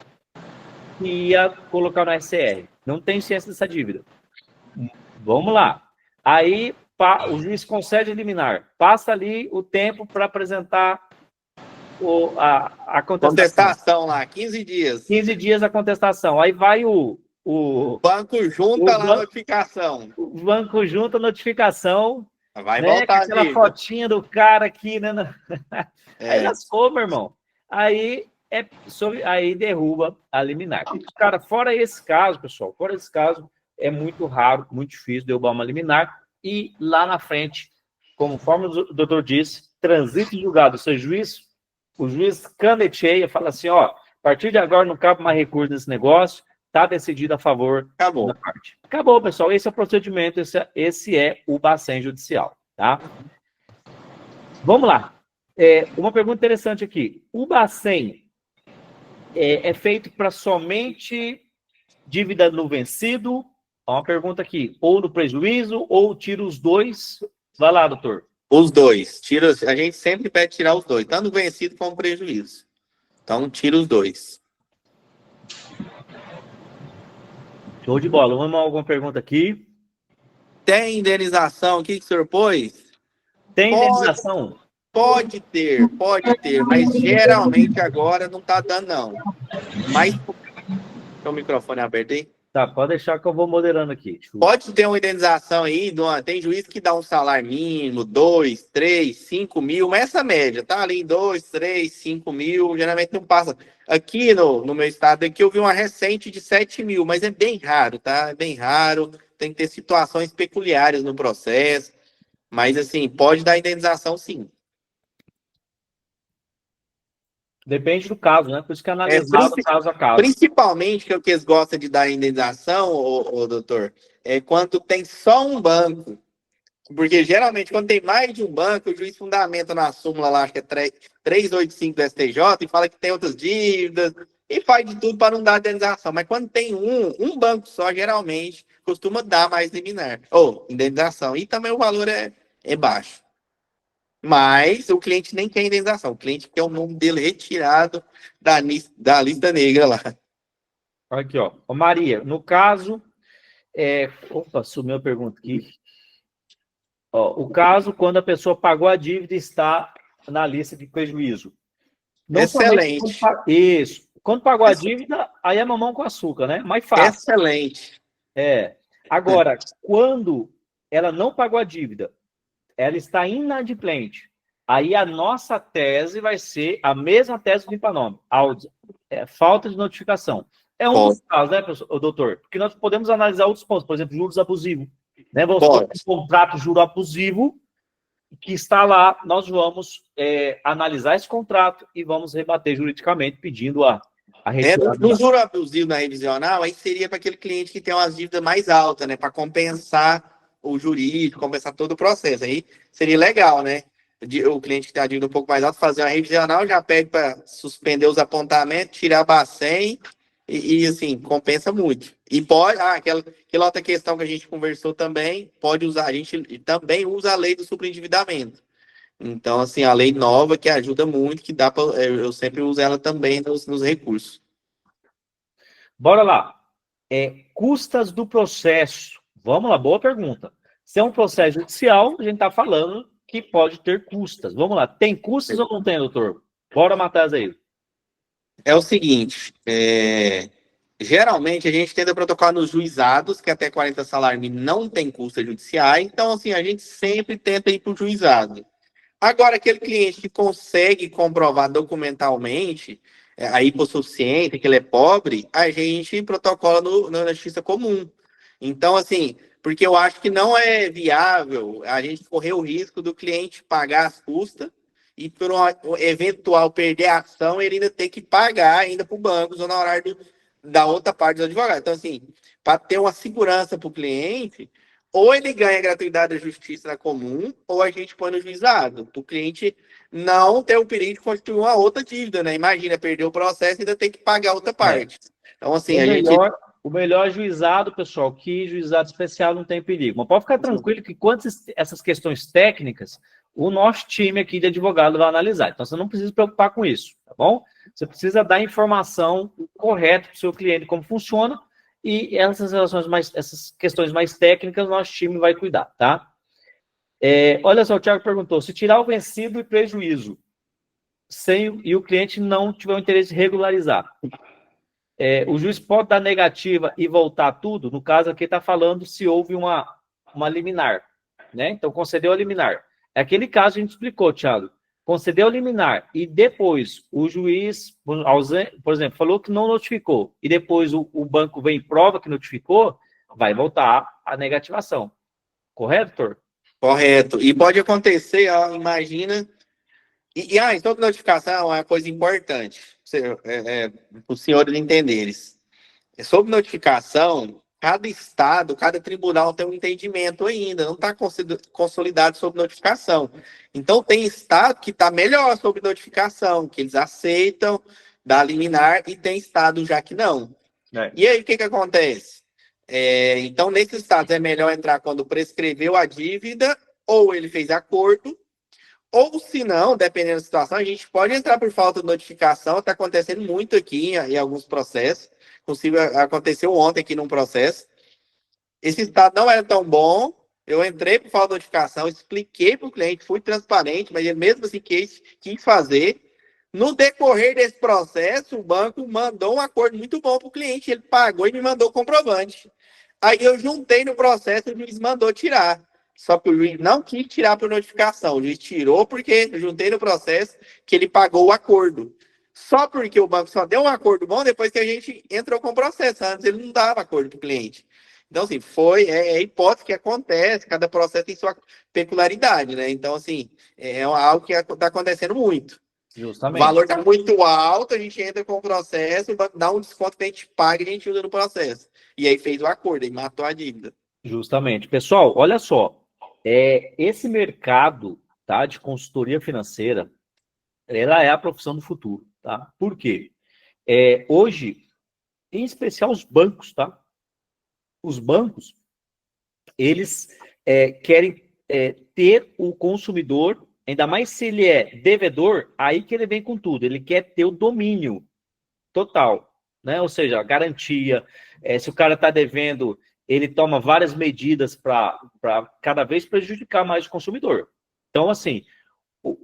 que ia colocar no SCR. Não tem ciência dessa dívida. Vamos lá. Aí o juiz concede liminar. Passa ali o tempo para apresentar a contestação. Contestação lá, 15 dias. 15 dias a contestação. Aí vai o banco junta lá a notificação. O banco junta a notificação. Vai né, voltar aquela a fotinha do cara aqui, né? Aí É. lascou, meu irmão. Aí derruba a liminar. Cara, fora esse caso, pessoal, é muito raro, muito difícil derrubar uma liminar. E lá na frente, conforme o doutor disse, transito julgado, o juiz caneteia, fala assim, ó, a partir de agora não cabe mais recurso nesse negócio, está decidido a favor da parte. Acabou, pessoal. Esse é o procedimento, esse é o Bacen judicial, tá? Vamos lá. Uma pergunta interessante aqui. O Bacen é feito para somente dívida no vencido? Uma pergunta aqui. Ou no prejuízo, ou tira os dois? Vai lá, doutor. Os dois. A gente sempre pede tirar os dois, tanto vencido como prejuízo. Então, tira os dois. Show de bola. Vamos a alguma pergunta aqui? Tem indenização? O que o senhor pôs? Tem indenização? Pode ter, mas geralmente agora não está dando, não. Mas. Tem o microfone aberto aí? Tá, pode deixar que eu vou moderando aqui. Pode ter uma indenização aí, tem juiz que dá um salário mínimo, 2, 3, 5 mil, mas essa média, tá ali em 2, 3, 5 mil, geralmente não passa. Aqui no meu estado, aqui eu vi uma recente de 7 mil, mas é bem raro, tá? É bem raro, tem que ter situações peculiares no processo, mas assim, pode dar indenização sim. Depende do caso, né? Por isso que é analisado caso a caso. Principalmente que o que eles gostam de dar indenização, doutor, é quando tem só um banco. Porque geralmente, quando tem mais de um banco, o juiz fundamenta na súmula lá, acho que é 385 do STJ, e fala que tem outras dívidas, e faz de tudo para não dar indenização. Mas quando tem um banco só, geralmente, costuma dar mais liminar, ou indenização. E também o valor é baixo. Mas o cliente nem quer indenização. O cliente quer o nome dele retirado da lista negra lá. Aqui, ó. Maria, no caso... Opa, sumiu a pergunta aqui. Ó, o caso quando a pessoa pagou a dívida e está na lista de prejuízo. Não Excelente. Isso. Quando pagou a dívida, aí é mamão com açúcar, né? Mais fácil. Excelente. Agora, quando ela não pagou a dívida, ela está inadimplente. Aí a nossa tese vai ser a mesma tese do limpa-nome. Falta de notificação. É um dos casos, né, doutor? Porque nós podemos analisar outros pontos, por exemplo, juros abusivos. Né? Vamos ter um contrato juro abusivo que está lá, nós vamos analisar esse contrato e vamos rebater juridicamente pedindo a retirada. No juro abusivo na revisional, aí seria para aquele cliente que tem umas dívidas mais altas, né? Para compensar o jurídico, compensar todo o processo. Aí seria legal, né? O cliente que tem a dívida um pouco mais alta, fazer uma revisional, já pede para suspender os apontamentos, tirar a Bacen e assim, compensa muito. E pode, aquela outra questão que a gente conversou também, pode usar, a gente também usa a lei do superendividamento. Então, assim, a lei nova que ajuda muito, que dá para, eu sempre uso ela também nos recursos. Bora lá. Custas do processo. Vamos lá, boa pergunta. Se é um processo judicial, a gente está falando que pode ter custas. Vamos lá, tem custas ou não tem, doutor? Bora matar as aí. É o seguinte, geralmente a gente tenta protocolar nos juizados, que até 40 salário mínimo não tem custas judiciais, então assim, a gente sempre tenta ir para o juizado. Agora, aquele cliente que consegue comprovar documentalmente a hipossuficiência, que ele é pobre, a gente protocola na justiça comum. Então, assim, porque eu acho que não é viável a gente correr o risco do cliente pagar as custas e por um eventual perder a ação, ele ainda tem que pagar ainda para o banco, no horário da outra parte do advogado. Então, assim, para ter uma segurança para o cliente, ou ele ganha a gratuidade da justiça na comum, ou a gente põe no juizado. O cliente não tem o perigo de constituir uma outra dívida, né? Imagina, perder o processo e ainda tem que pagar outra parte. Então, assim, O melhor juizado, pessoal, que juizado especial não tem perigo. Mas pode ficar tranquilo que quanto essas questões técnicas, o nosso time aqui de advogado vai analisar. Então, você não precisa se preocupar com isso, tá bom? Você precisa dar a informação correta para o seu cliente, como funciona, e essas questões mais técnicas, nosso time vai cuidar, tá? Olha só, o Thiago perguntou, se tirar o vencido e prejuízo, e o cliente não tiver o interesse de regularizar. O juiz pode dar negativa e voltar tudo? No caso aqui está falando se houve uma liminar, né? Então, concedeu a liminar. É aquele caso que a gente explicou, Thiago. Concedeu a liminar e depois o juiz, por exemplo, falou que não notificou e depois o banco vem e prova que notificou, vai voltar a negativação. Correto, doutor? Correto. E pode acontecer, ó, imagina... Então, notificação é uma coisa importante, para os senhores entenderem. Sobre notificação, cada estado, cada tribunal tem um entendimento ainda, não está consolidado sobre notificação. Então, tem estado que está melhor sobre notificação, que eles aceitam dar liminar, e tem estado já que não. E aí, o que acontece? Então, nesses estados, é melhor entrar quando prescreveu a dívida, ou ele fez acordo, ou se não, dependendo da situação, a gente pode entrar por falta de notificação. Está acontecendo muito aqui em alguns processos. Inclusive, aconteceu ontem aqui num processo. Esse estado não era tão bom. Eu entrei por falta de notificação, expliquei para o cliente, fui transparente, mas ele mesmo assim quis fazer. No decorrer desse processo, o banco mandou um acordo muito bom para o cliente. Ele pagou e me mandou o comprovante. Aí eu juntei no processo e o juiz mandou tirar. Só que o juiz não quis tirar por notificação. O juiz tirou porque eu juntei no processo que ele pagou o acordo. Só porque o banco só deu um acordo bom depois que a gente entrou com o processo. Antes ele não dava acordo para o cliente. Então, assim, é hipótese que acontece, cada processo tem sua peculiaridade, né? Então, assim, é algo que está acontecendo muito. Justamente. O valor está muito alto, a gente entra com o processo, o banco dá um desconto que a gente paga e a gente usa no processo. E aí fez o acordo, aí matou a dívida. Justamente. Pessoal, olha só. Esse mercado, tá, de consultoria financeira, ela é a profissão do futuro, tá? Por quê? Hoje, em especial os bancos, tá? Os bancos, eles querem ter o consumidor, ainda mais se ele é devedor, aí que ele vem com tudo. Ele quer ter o domínio total, né? Ou seja, a garantia, se o cara está devendo, ele toma várias medidas para cada vez prejudicar mais o consumidor. Então, assim,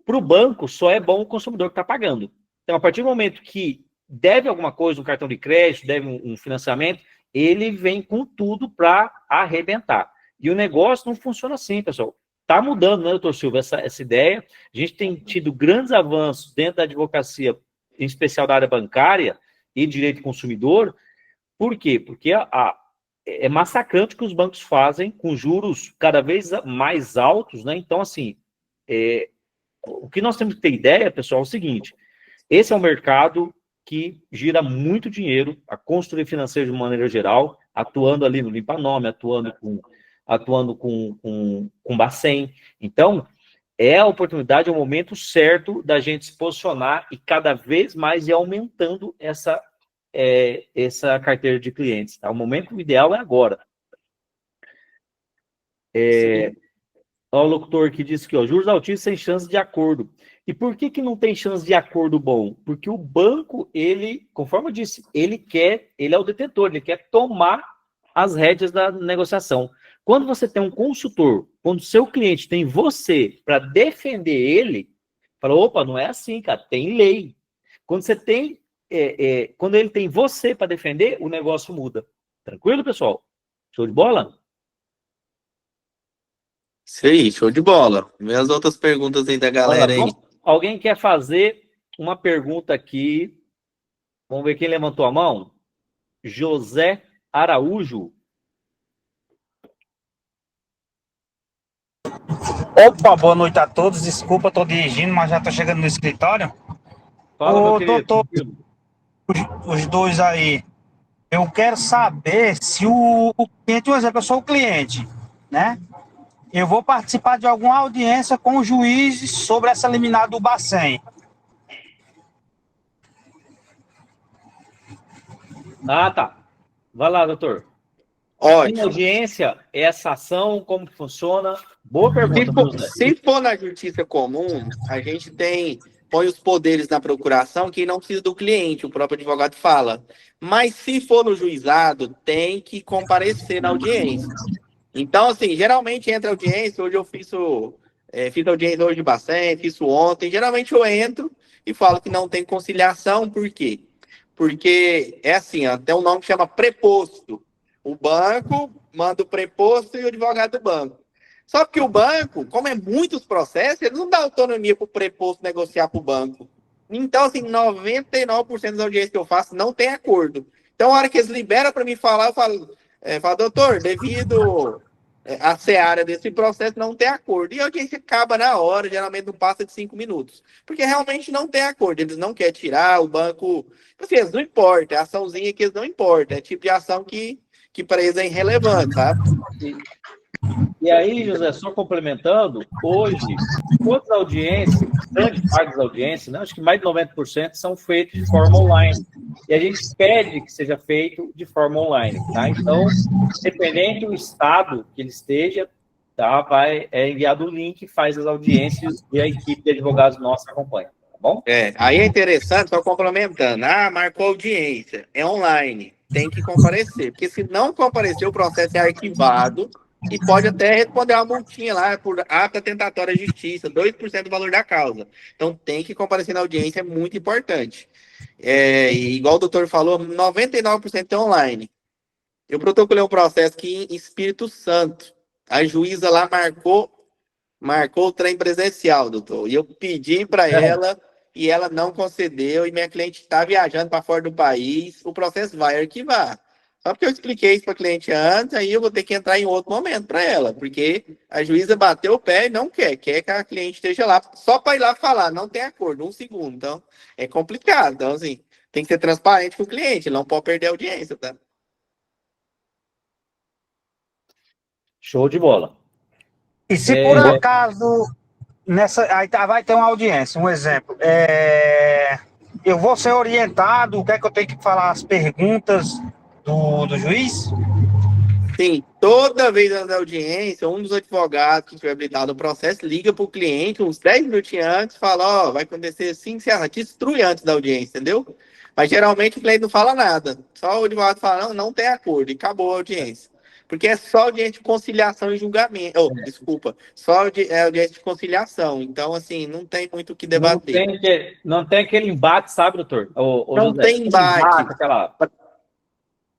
para o banco só é bom o consumidor que está pagando. Então, a partir do momento que deve alguma coisa, um cartão de crédito, deve um financiamento, ele vem com tudo para arrebentar. E o negócio não funciona assim, pessoal. Está mudando, né, doutor Silva, essa ideia. A gente tem tido grandes avanços dentro da advocacia, em especial da área bancária e direito do consumidor. Por quê? Porque é massacrante o que os bancos fazem com juros cada vez mais altos, né? Então, assim, o que nós temos que ter ideia, pessoal, é o seguinte: esse é um mercado que gira muito dinheiro, a consultoria financeira de uma maneira geral, atuando ali no limpa-nome, atuando com Bacen. Então, a oportunidade, é o momento certo da gente se posicionar e cada vez mais ir aumentando essa carteira de clientes. Tá? O momento ideal é agora. O locutor que disse que juros altíssimos sem chance de acordo. E por que não tem chance de acordo bom? Porque o banco, conforme eu disse, ele é o detentor, ele quer tomar as rédeas da negociação. Quando você tem um consultor, quando o seu cliente tem você para defender ele, fala, opa, não é assim, cara, tem lei. Quando você tem quando ele tem você para defender, o negócio muda. Tranquilo, pessoal? Show de bola? Isso aí, show de bola. Vê as outras perguntas aí da galera aí. Alguém quer fazer uma pergunta aqui? Vamos ver quem levantou a mão. José Araújo. Opa, boa noite a todos. Desculpa, estou dirigindo, mas já estou chegando no escritório. Fala, meu querido. Doutor, os dois aí, eu quero saber se o cliente, por exemplo, eu sou o cliente, né? Eu vou participar de alguma audiência com o juiz sobre essa liminar do Bacen. Ah, tá. Vai lá, doutor. Ótimo. Em audiência, essa ação, como que funciona? Boa pergunta. Se for na justiça comum, a gente põe os poderes na procuração que não precisa do cliente, o próprio advogado fala. Mas se for no juizado, tem que comparecer na audiência. Então, assim, geralmente entra audiência, hoje eu fiz audiência hoje de Bacen, fiz ontem, geralmente eu entro e falo que não tem conciliação, por quê? Porque é assim, ó, tem um nome que chama preposto. O banco manda o preposto e o advogado do banco. Só que o banco, como é muitos processos, ele não dá autonomia para o preposto negociar para o banco. Então, assim, 99% das audiências que eu faço não tem acordo. Então, a hora que eles liberam para mim falar, eu falo, doutor, devido a seara desse processo, não tem acordo. E a audiência acaba na hora, geralmente não passa de 5 minutos. Porque realmente não tem acordo. Eles não querem tirar, o banco... Assim, eles não importam, é açãozinha que eles não importam. É tipo de ação que para eles é irrelevante, sabe? E aí, José, só complementando, hoje, quantas audiências, grande parte das audiências, né, acho que mais de 90% são feitas de forma online. E a gente pede que seja feito de forma online, tá? Então, dependendo do estado que ele esteja, tá, é enviado o link, faz as audiências e a equipe de advogados nossa acompanha, tá bom? Aí é interessante, só complementando. Marcou audiência, é online, tem que comparecer. Porque se não comparecer, o processo é arquivado e pode até responder uma multinha lá por ata tentatória à justiça, 2% do valor da causa. Então tem que comparecer na audiência, é muito importante. E igual o doutor falou, 99% é online. Eu protocolei um processo aqui em Espírito Santo. A juíza lá marcou o trem presencial, doutor. E eu pedi para ela e ela não concedeu. E minha cliente está viajando para fora do país. O processo vai arquivar. Só porque eu expliquei isso para a cliente antes, aí eu vou ter que entrar em outro momento para ela. Porque a juíza bateu o pé e não quer que a cliente esteja lá só para ir lá falar. Não tem acordo, 1 segundo. Então, é complicado. Então, assim, tem que ser transparente com o cliente. Ele não pode perder a audiência, tá? Show de bola. E se por acaso vai ter uma audiência, um exemplo, eu vou ser orientado, o que é que eu tenho que falar, as perguntas do juiz? Sim, toda vez na audiência, um dos advogados que estiver habilitado no processo liga para o cliente uns 10 minutinhos antes, fala, vai acontecer assim, te instrui antes da audiência, entendeu? Mas geralmente o cliente não fala nada, só o advogado fala, não tem acordo, e acabou a audiência. Porque é só audiência de conciliação e julgamento, desculpa, só audiência de conciliação, então assim, não tem muito o que debater. Não tem aquele embate, sabe, doutor? Não José, tem embate. Aquela...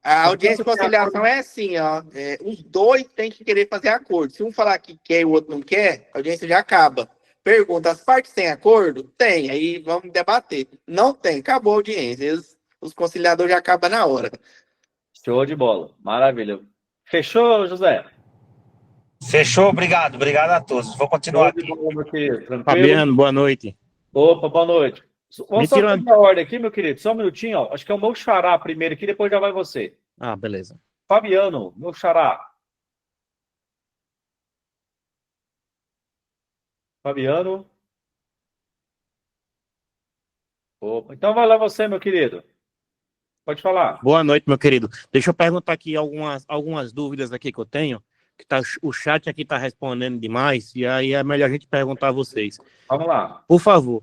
A audiência de conciliação é assim, os dois têm que querer fazer acordo. Se um falar que quer e o outro não quer, a audiência já acaba. Pergunta, as partes têm acordo? Tem, aí vamos debater. Não tem, acabou a audiência. Os conciliadores já acabam na hora. Show de bola, maravilha. Fechou, José? Fechou, obrigado a todos. Vou continuar aqui. Bola, meu querido. Tranquilo? Fabiano, boa noite. Opa, boa noite. Vamos só tira... ter a ordem aqui, meu querido. Só um minutinho, ó. Acho que é o meu xará primeiro aqui, depois já vai você. Ah, beleza. Fabiano, meu xará. Fabiano. Opa, então vai lá você, meu querido. Pode falar. Boa noite, meu querido. Deixa eu perguntar aqui algumas dúvidas aqui que eu tenho, que o chat aqui está respondendo demais, e aí é melhor a gente perguntar a vocês. Vamos lá. Por favor.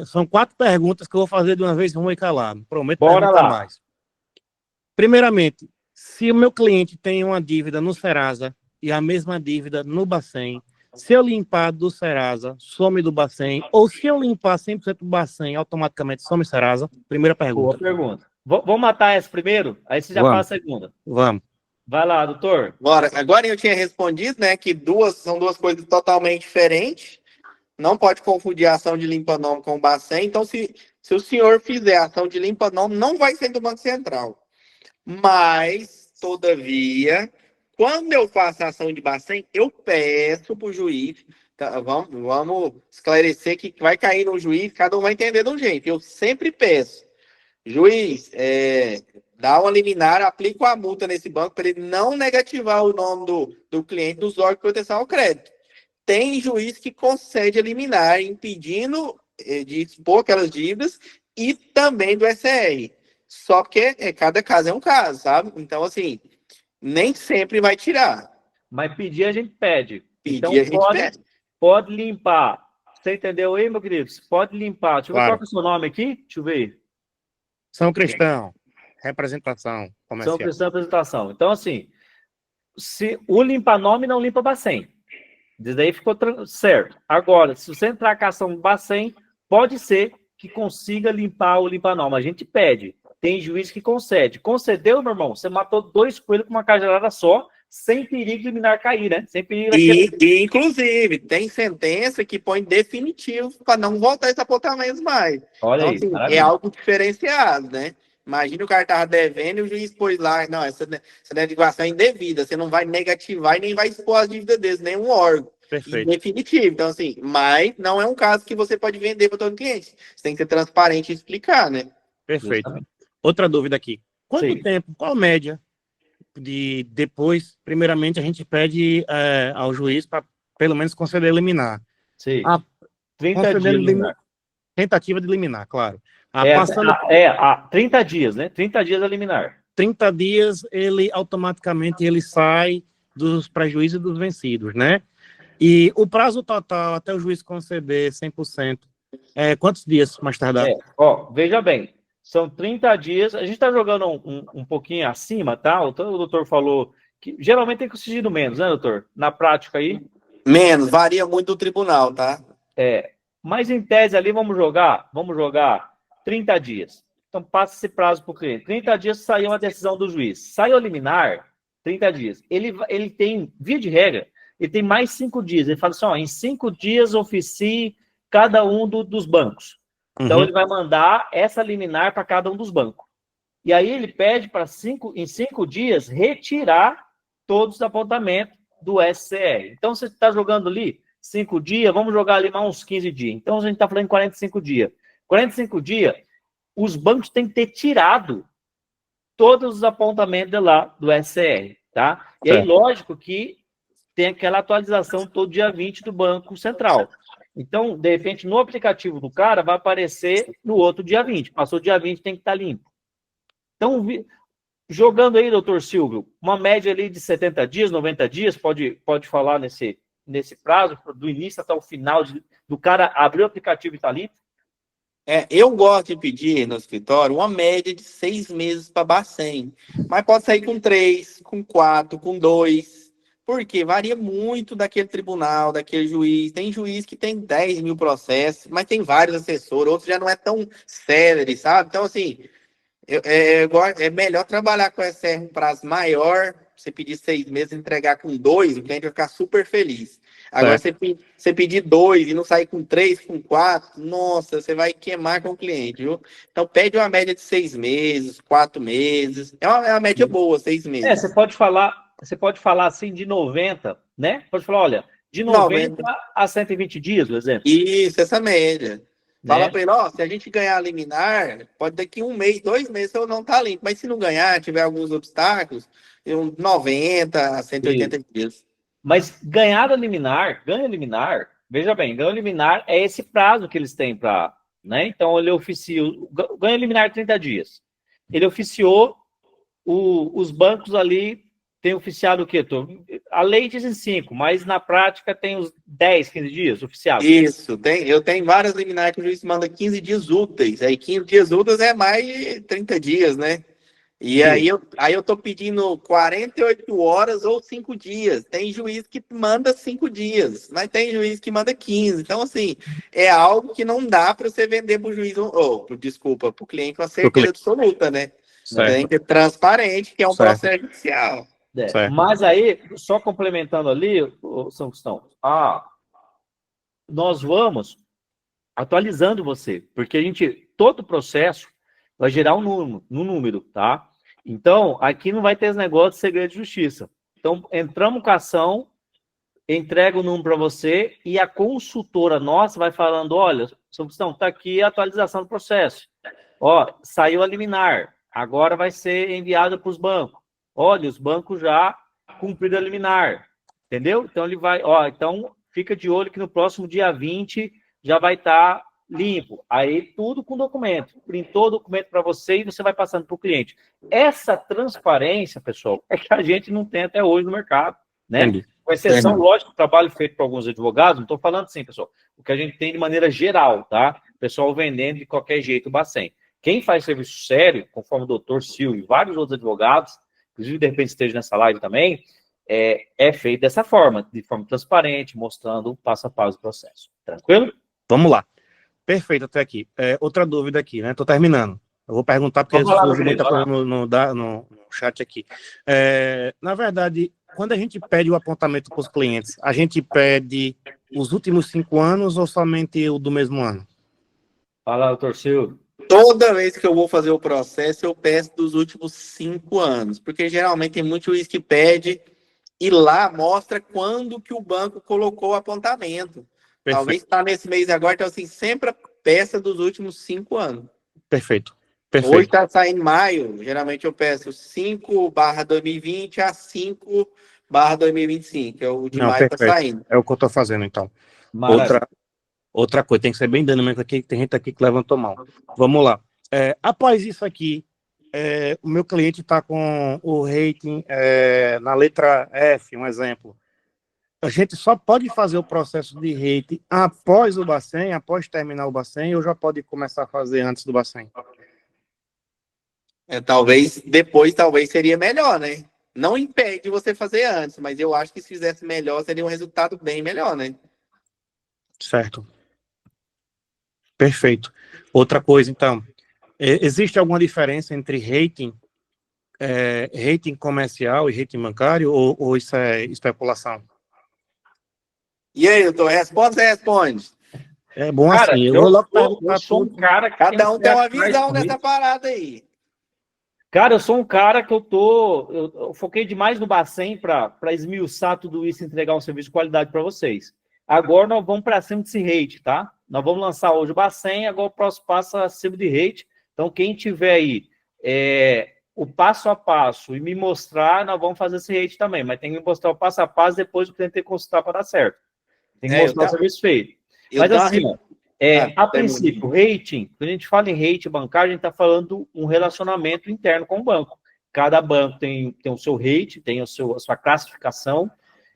São 4 perguntas que eu vou fazer de uma vez, vamos ir calado. Prometo Bora perguntar lá. mais. Primeiramente, se o meu cliente tem uma dívida no Serasa e a mesma dívida no Bacen, se eu limpar do Serasa, some do Bacen, ou se eu limpar 100% do Bacen, automaticamente some Serasa? Primeira pergunta. Boa pergunta. Vamos matar essa primeiro? Aí você já faz a segunda. Vamos. Vai lá, doutor. Agora eu tinha respondido, né, que são duas coisas totalmente diferentes. Não pode confundir a ação de limpa-nome com o Bacen. Então, se o senhor fizer a ação de limpa-nome, não vai ser do Banco Central. Mas, todavia, quando eu faço a ação de Bacen, eu peço para o juiz, tá, vamos esclarecer que vai cair no juiz, cada um vai entender de um jeito. Eu sempre peço, juiz, dá uma liminar, aplica uma multa nesse banco para ele não negativar o nome do cliente dos órgãos de proteção ao crédito. Tem juiz que concede a liminar, impedindo de expor aquelas dívidas e também do SR. Só que cada caso é um caso, sabe? Então, assim, nem sempre vai tirar. Mas pedir a gente pede. Pedir então, a gente pede. Pode limpar. Você entendeu aí, meu querido? Pode limpar. Deixa eu ver qual é o seu nome aqui. Deixa eu ver. São Cristão. Representação comercial. São Cristão Representação. Então, assim, se o limpa-nome não limpa Bacen. Desde aí ficou certo. Agora, se você entrar com a ação do Bacen, pode ser que consiga limpar ou limpar não, mas a gente pede. Tem juiz que concede. Concedeu, meu irmão, você matou 2 coelhos com uma cajadada só, sem perigo de liminar cair, né? Sem perigo E, inclusive, tem sentença que põe definitivo para não voltar esse apontamento mais. Olha Então, aí, assim, é maravilha. algo diferenciado, né? Imagina o cara estava devendo e o juiz pôs lá, não, essa negociação é indevida, você não vai negativar e nem vai expor as dívidas deles, nenhum órgão. Perfeito. Definitivo. Então, assim, mas não é um caso que você pode vender para todo cliente. Você tem que ser transparente e explicar, né? Perfeito. Outra dúvida aqui. Quanto Sim. tempo, qual a média de depois, primeiramente, a gente pede ao juiz para, pelo menos, conceder liminar? Sim. A 30 conceder dias. Liminar. Tentativa de liminar, claro. 30 dias, né? 30 dias a liminar. 30 dias, ele automaticamente ele sai dos prejuízos e dos vencidos, né? E o prazo total até o juiz conceder 100%, quantos dias mais tardar? Veja bem, são 30 dias, a gente está jogando um pouquinho acima, tá? O doutor falou que geralmente tem conseguido menos, né, doutor? Na prática aí. Menos, varia muito do tribunal, tá? Mas em tese ali, vamos jogar 30 dias. Então passa esse prazo para o cliente. 30 dias saiu uma decisão do juiz. Saiu a liminar, 30 dias. Ele tem, via de regra, ele tem mais 5 dias. Ele fala assim, em 5 dias oficie cada um dos bancos. Então, ele vai mandar essa liminar para cada um dos bancos. E aí, ele pede para em 5 dias retirar todos os apontamentos do SCR. Então, você está jogando ali 5 dias, vamos jogar ali mais uns 15 dias. Então, a gente está falando em 45 dias. 45 dias, os bancos têm que ter tirado todos os apontamentos de lá do SCR, tá? E aí, lógico que tem aquela atualização todo dia 20 do Banco Central. Então, de repente, no aplicativo do cara, vai aparecer no outro dia 20. Passou o dia 20, tem que estar limpo. Então, jogando aí, doutor Silvio, uma média ali de 70 dias, 90 dias, pode falar nesse prazo, do início até o final, do cara abrir o aplicativo e estar limpo? Eu gosto de pedir no escritório uma média de 6 meses para Bacen. Mas pode sair com 3, com 4, com 2. Porque varia muito daquele tribunal, daquele juiz. Tem juiz que tem 10 mil processos, mas tem vários assessores, outros já não é tão célere, sabe? Então, assim, é melhor trabalhar com SR um prazo maior, você pedir 6 meses, entregar com 2, o cliente vai ficar super feliz. Agora, você pedir 2 e não sair com 3, com 4, nossa, você vai queimar com o cliente, viu? Então, pede uma média de 6 meses, 4 meses. É uma média boa, 6 meses. Você pode falar assim de 90, né? Pode falar, olha, de 90 a 120 dias, por exemplo. Isso, essa média. Fala Né? para ele, se a gente ganhar a liminar, pode daqui 1 mês, 2 meses eu não tá limpo. Mas se não ganhar, tiver alguns obstáculos, 90 a 180 dias. Mas ganha liminar, veja bem, ganho liminar é esse prazo que eles têm para, né? Então ele oficiou, ganho liminar 30 dias. Ele oficiou, os bancos ali têm oficiado o quê? A lei diz em 5, mas na prática tem os 10, 15 dias oficiados. Isso, eu tenho várias liminares que o juiz manda 15 dias úteis. Aí 15 dias úteis é mais de 30 dias, né? E aí eu tô pedindo 48 horas ou 5 dias. Tem juiz que manda 5 dias, mas tem juiz que manda 15. Então, assim, é algo que não dá para você vender para o juiz, para o cliente com a certeza absoluta, né? Tem que ser transparente, que é um processo judicial. Mas aí, só complementando ali, São Cristão, nós vamos atualizando você, porque todo o processo vai gerar um número, tá? Então, aqui não vai ter esse negócio de segredo de justiça. Então, entramos com a ação, entrega o número para você e a consultora nossa vai falando, olha, São Cristão, está aqui a atualização do processo. Saiu a liminar, agora vai ser enviada para os bancos. Olha, os bancos já cumpriram a liminar, entendeu? Então, ele vai, então fica de olho que no próximo dia 20 já vai estar limpo. Aí, tudo com documento. Printou o documento para você e você vai passando para o cliente. Essa transparência, pessoal, é que a gente não tem até hoje no mercado, né? Entendi. Com exceção, lógico, do trabalho feito por alguns advogados, não estou falando assim, pessoal, o que a gente tem de maneira geral, tá? O pessoal vendendo de qualquer jeito o Bacen. Quem faz serviço sério, conforme o doutor Silvio e vários outros advogados, inclusive, de repente, esteja nessa live também, é feito dessa forma, de forma transparente, mostrando o passo a passo do processo. Tranquilo? Vamos lá. Perfeito até aqui. Outra dúvida aqui, né? Estou terminando. Eu vou perguntar porque Vamos lá, surge meu muita querido, coisa no chat aqui. Na verdade, quando a gente pede o apontamento para os clientes, a gente pede os últimos 5 anos ou somente o do mesmo ano? Fala, doutor Silvio. Toda vez que eu vou fazer o processo, eu peço dos últimos 5 anos, porque geralmente tem muito juiz que pede e lá mostra quando que o banco colocou o apontamento. Talvez Perfeito, está nesse mês agora, então assim, sempre peça dos últimos 5 anos. perfeito, Hoje perfeito. está saindo maio, geralmente eu peço 5/2020 a 5/2025, é o de Não, maio está perfeito. saindo. É o que eu estou fazendo, então. Maravilha. Outra coisa, tem que ser bem dinâmico aqui, tem gente aqui que levantou mão. Vamos lá. Após isso aqui, o meu cliente está com o rating na letra F, um exemplo. A gente só pode fazer o processo de rating após o Bacen, após terminar o Bacen, ou já pode começar a fazer antes do Bacen? Talvez depois, talvez seria melhor, né? Não impede você fazer antes, mas eu acho que se fizesse melhor, seria um resultado bem melhor, né? Certo. Perfeito. Outra coisa, então, existe alguma diferença entre rating comercial e rating bancário, ou isso é especulação? E aí, doutor, responde, você responde. É bom Cara, assim, eu vou eu logo sou, eu perguntar sou um tudo. cara que Cada um tem uma atrás visão com nessa isso. parada aí. Cara, eu sou um cara que eu foquei demais no Bacen para esmiuçar tudo isso e entregar um serviço de qualidade para vocês. Agora nós vamos para cima desse rate, tá? Nós vamos lançar hoje o Bacen, agora o próximo passo é acima de rate. Então, quem tiver aí o passo a passo e me mostrar, nós vamos fazer esse rate também, mas tem que me mostrar o passo a passo depois o cliente tem que consultar para dar certo. Tem que mostrar o serviço feito. Mas assim, ó, a princípio, rating, quando a gente fala em rate bancário, a gente está falando um relacionamento interno com o banco. Cada banco tem o seu rate, tem a sua classificação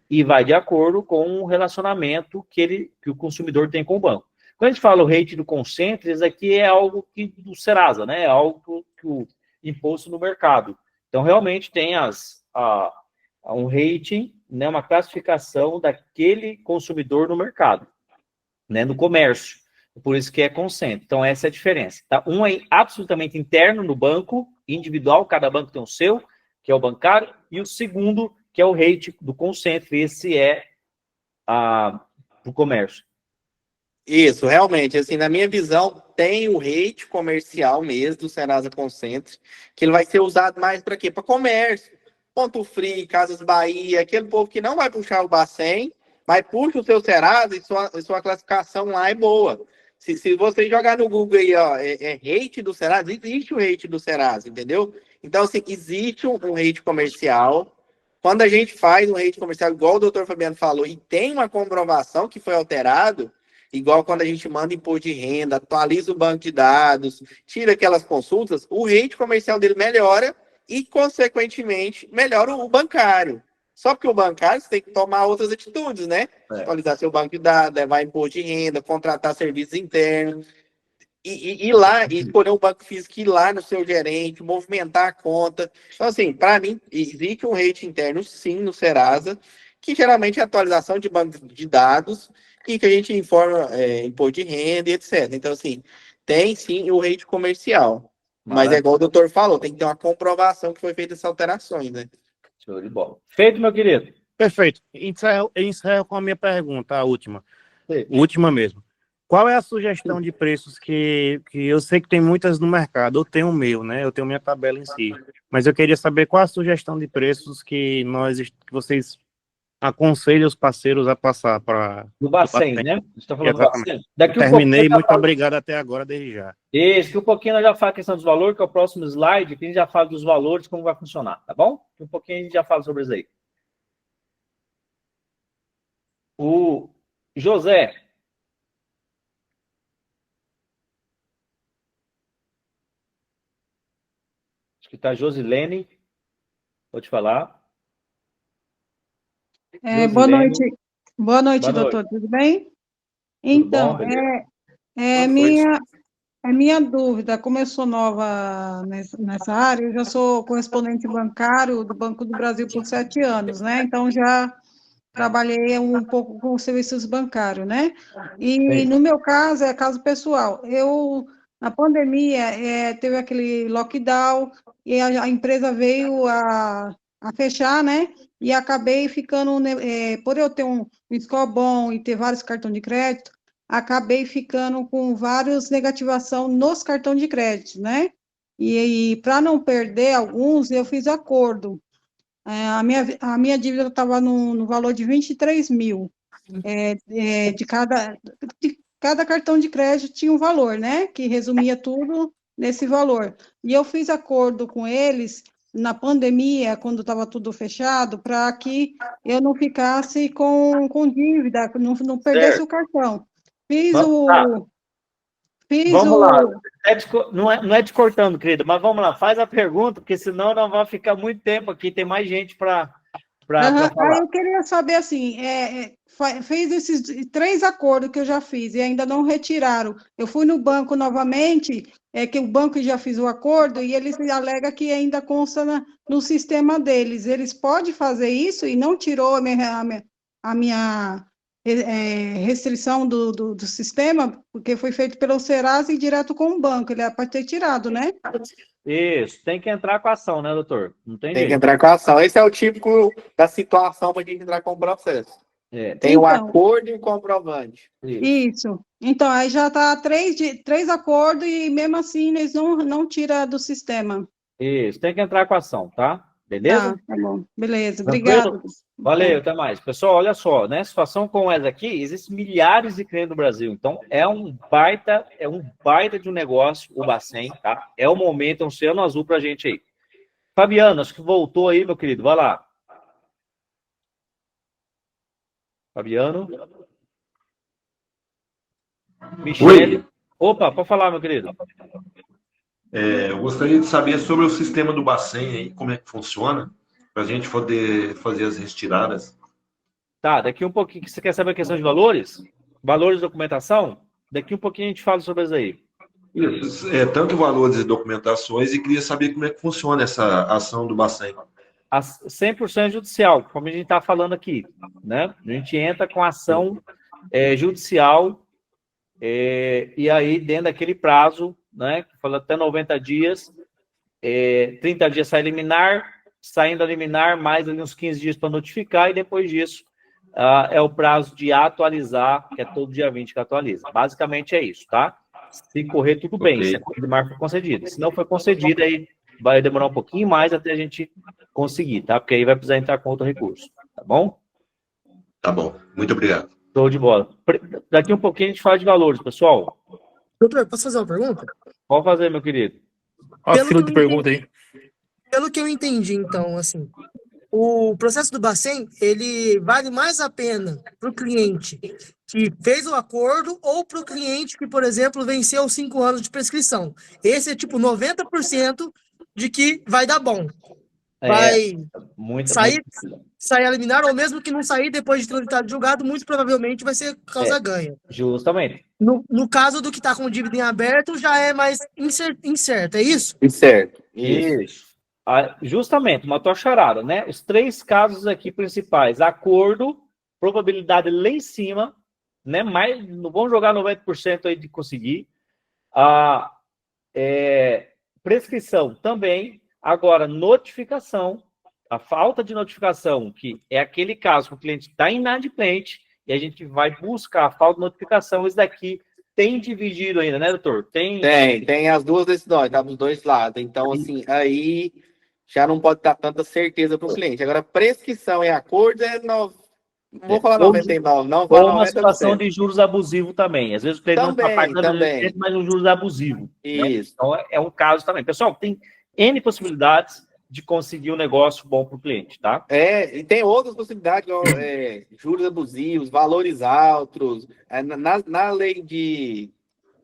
e vai de acordo com o relacionamento que o consumidor tem com o banco. Quando a gente fala o rate do Concentra, isso aqui é algo do Serasa, né? É algo que o imposto no mercado. Então, realmente tem um rating, né? Uma classificação daquele consumidor no mercado, né? No comércio. Por isso que é Concentra. Então, essa é a diferença. Tá? Um é absolutamente interno no banco, individual, cada banco tem o seu, que é o bancário, e o segundo, que é o rate do Concentra, esse é do comércio. Isso, realmente, assim, na minha visão, tem o rate comercial mesmo do Serasa Concentra, que ele vai ser usado mais para quê? Para comércio, Ponto Frio, Casas Bahia, aquele povo que não vai puxar o Bacen, mas puxa o seu Serasa e sua classificação lá é boa. Se você jogar no Google aí, ó, rate do Serasa, existe o rate do Serasa, entendeu? Então, assim, existe um rate comercial. Quando a gente faz um rate comercial, igual o doutor Fabiano falou, e tem uma comprovação que foi alterado, igual quando a gente manda imposto de renda, atualiza o banco de dados, tira aquelas consultas, o rate comercial dele melhora e, consequentemente, melhora o bancário. Só que o bancário você tem que tomar outras atitudes, né? Atualizar seu banco de dados, levar imposto de renda, contratar serviços internos, e ir lá, e escolher um banco físico, ir lá no seu gerente, movimentar a conta. Então, assim, para mim, existe um rate interno, sim, no Serasa, que geralmente é atualização de banco de dados, e que a gente informa imposto de renda e etc. Então, assim, tem sim o rate comercial. Mas é igual o doutor falou, tem que ter uma comprovação que foi feita essas alterações, né? Show de bola. Feito, meu querido. Perfeito. Encerro com a minha pergunta, a última. Sim. Última mesmo. Qual é a sugestão de preços que eu sei que tem muitas no mercado? Eu tenho o meu, né? Eu tenho minha tabela em si. Mas eu queria saber qual a sugestão de preços que vocês aconselham os parceiros a passar para... Do Bacen, né? Você está falando do Exatamente. Bacen. Daqui um Terminei, pouquinho, muito obrigado até agora, desde já. isso, daqui um pouquinho nós já fala a questão dos valores, que é o próximo slide, que a gente já fala dos valores, como vai funcionar, tá bom? Um pouquinho a gente já fala sobre isso aí. O José. Acho que está Josilene. Vou te falar. Boa noite. Boa noite, Boa doutor. noite. Tudo bem? Tudo Então, bom, beleza? minha dúvida, como eu sou nova nessa área, eu já sou correspondente bancário do Banco do Brasil por 7 anos, né? Então, já trabalhei um pouco com serviços bancários, né? E Sim. no meu caso, é caso pessoal, na pandemia, teve aquele lockdown, e a empresa veio a fechar, né? E acabei ficando, né, por eu ter um score bom e ter vários cartões de crédito, acabei ficando com vários negativação nos cartões de crédito, né? E para não perder alguns, eu fiz acordo. A minha dívida estava no valor de 23 mil. De cada cartão de crédito tinha um valor, né? Que resumia tudo nesse valor. E eu fiz acordo com eles na pandemia, quando estava tudo fechado, para que eu não ficasse com dívida, não perdesse Certo. o cartão. Fiz Tá, o. Fiz vamos lá. o. Não é te cortando, querido, mas vamos lá, faz a pergunta, porque senão não vai ficar muito tempo aqui, tem mais gente para Aham. Aí falar. eu queria saber assim, fez esses 3 acordos que eu já fiz e ainda não retiraram. Eu fui no banco novamente, que o banco já fez o acordo e eles alegam que ainda consta no sistema deles. Eles podem fazer isso e não tirou a minha restrição do sistema, porque foi feito pelo Serasa e direto com o banco. Ele é para ter tirado, né? Isso, tem que entrar com a ação, né, doutor? Não tem Tem que jeito. entrar com a ação. Esse é o típico da situação para a gente entrar com o processo. É, Tem o Então, acordo e o comprovante. isso. isso. Então, aí já está três acordos e mesmo assim eles não tiram do sistema. Isso, tem que entrar com a ação, tá? Beleza? Tá bom. Beleza, Tranquilo? obrigada. Valeu, até mais. Pessoal, olha só, né? Situação como essa aqui, existem milhares de clientes no Brasil. Então, é um baita de um negócio, o Bacen, tá? É o momento, é um oceano azul pra gente aí. Fabiano, acho que voltou aí, meu querido. Vai lá. Fabiano. Michele. Opa, pode falar, meu querido. Eu gostaria de saber sobre o sistema do Bacen aí, como é que funciona, para a gente poder fazer as retiradas. Tá, daqui um pouquinho, você quer saber a questão de valores? Valores de documentação? Daqui um pouquinho a gente fala sobre isso aí. Isso, tanto valores e documentações, e queria saber como é que funciona essa ação do Bacen. 100% judicial, como a gente está falando aqui, né? A gente entra com ação judicial e aí dentro daquele prazo, né? Fala até 90 dias, 30 dias sai liminar, saindo a liminar, mais ali uns 15 dias para notificar e depois disso é o prazo de atualizar, que é todo dia 20 que atualiza. Basicamente é isso, tá? Se correr tudo bem, Ok. se a corrida de mar for concedida. Se não for concedida, aí vai demorar um pouquinho mais até a gente conseguir, tá? Porque aí vai precisar entrar com outro recurso, tá bom? Tá bom, muito obrigado. Show de bola. Daqui um pouquinho a gente fala de valores, pessoal. Doutor, posso fazer uma pergunta? Pode fazer, meu querido. Ó, a Pelo fila que de eu pergunta aí. Pelo que eu entendi, então, assim, o processo do Bacen, ele vale mais a pena para o cliente que fez o acordo ou para o cliente que, por exemplo, venceu 5 anos de prescrição. Esse é tipo 90% de que vai dar bom. Vai sair a liminar, ou mesmo que não sair depois de transitado de julgado, muito provavelmente vai ser causa ganha. Justamente. No caso do que está com dívida em aberto, já é mais incerto, é isso? Certo. Isso. Justamente, uma tua charada, né? Os 3 casos aqui principais: acordo, probabilidade lá em cima, né? Mas não vamos jogar 90% aí de conseguir. Prescrição também. Agora, notificação, a falta de notificação, que é aquele caso que o cliente está inadimplente e a gente vai buscar a falta de notificação, isso daqui tem dividido ainda, né, doutor? Tem as duas decisões, tá dos dois lados. Então, assim, aí já não pode dar tanta certeza para o cliente. Agora, prescrição e acordo não vou falar 99, não. Ou uma situação de juros abusivos também. Às vezes o cliente não está pagando, também. mas um juros abusivo. Isso. Né? Então, é um caso também. Pessoal, tem N possibilidades de conseguir um negócio bom para o cliente, tá? E tem outras possibilidades, juros abusivos, valores altos. Na lei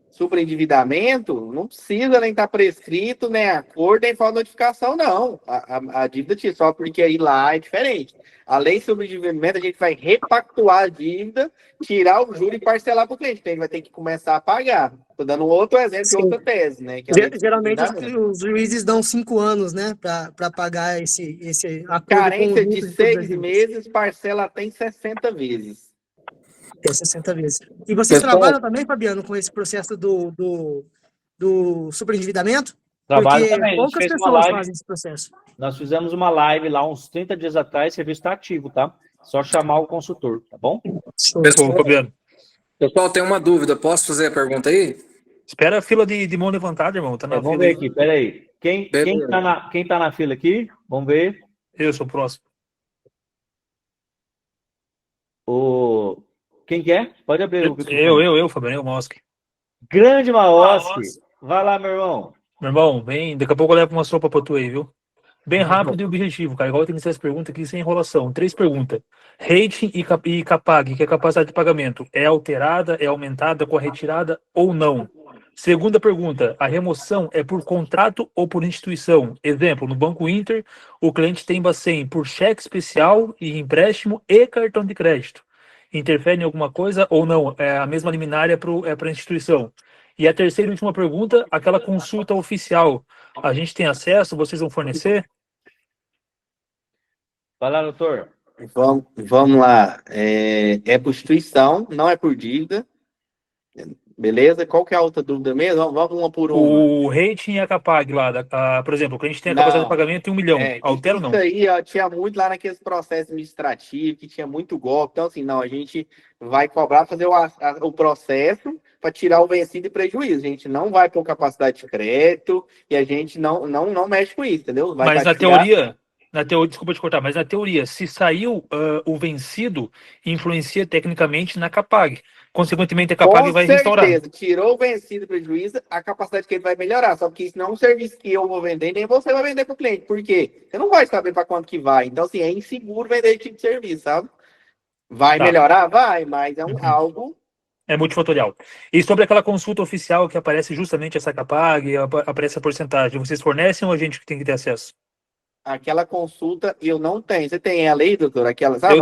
superendividamento, não precisa nem estar prescrito, nem acordo, nem falta notificação, não. A dívida só porque aí lá é diferente. A lei sobre endividamento, a gente vai repactuar a dívida, tirar o juro e parcelar para o cliente. Então, ele vai ter que começar a pagar. Estou dando outro exemplo de outra tese, né? Que é a lei Geralmente endividamento. os juízes dão 5 anos, né, para pagar esse acordo Carência de conjunto de todas as 6 dívidas. meses, parcela até em 60 vezes. É 60 vezes. E vocês trabalham também, Fabiano, com esse processo do superendividamento? Trabalho Porque também. A gente poucas fez uma pessoas live. fazem esse processo. Nós fizemos uma live lá uns 30 dias atrás, serviço está ativo, tá? Só chamar o consultor, tá bom? Pessoal, Fabiano, pessoal, tem uma dúvida. Posso fazer a pergunta aí? espera a fila de mão levantada, irmão. Tá na Vamos fila ver aí. aqui, peraí. Quem tá na fila aqui? Vamos ver. Eu sou o próximo. Quem que é? Pode abrir o microfone. Eu, Fabiano, eu, Mosque. Grande Maoski. Vai lá, meu irmão. Meu irmão, vem, daqui a pouco eu levo uma sopa pra tu aí, viu? Bem rápido e objetivo, cara. Igual eu tenho essas perguntas aqui sem enrolação. 3 perguntas. Rating e CAPAG, que é a capacidade de pagamento, é alterada, é aumentada com a retirada ou não? Segunda pergunta, a remoção é por contrato ou por instituição? Exemplo, no Banco Inter, o cliente tem Bacen por cheque especial e empréstimo e cartão de crédito. Interfere em alguma coisa ou não? É a mesma liminar para a instituição. E a terceira e última pergunta, aquela consulta oficial, a gente tem acesso? Vocês vão fornecer? Vai lá, doutor. Vamos lá. É por instituição, não é por dívida. Beleza? Qual que é a outra dúvida mesmo? Vamos uma por uma. O rating e a CAPAG lá, por exemplo, o cliente tem a capacidade de pagamento de 1 milhão. Altera ou não? Isso aí, ó, tinha muito lá naqueles processos administrativos, que tinha muito golpe. Então, assim, não, a gente vai cobrar, fazer o processo para tirar o vencido e prejuízo. A gente não vai por capacidade de crédito e a gente não mexe com isso, entendeu? Mas na teoria, desculpa te cortar, mas na teoria, se saiu o vencido, influencia tecnicamente na CAPAG. Consequentemente, a CAPAG vai restaurar. Com certeza, tirou o vencido e prejuízo, a capacidade que ele vai melhorar. Só que isso não é um serviço que eu vou vender, nem você vai vender para o cliente. Por quê? Você não vai saber para quanto que vai. Então, assim, é inseguro vender esse tipo de serviço, sabe? Vai melhorar? Vai, mas é algo... É multifatorial. E sobre aquela consulta oficial que aparece justamente essa CAPAG, aparece a porcentagem, vocês fornecem ou a gente que tem que ter acesso? Aquela consulta eu não tenho. Você tem ela aí, doutor? Aquela, sabe?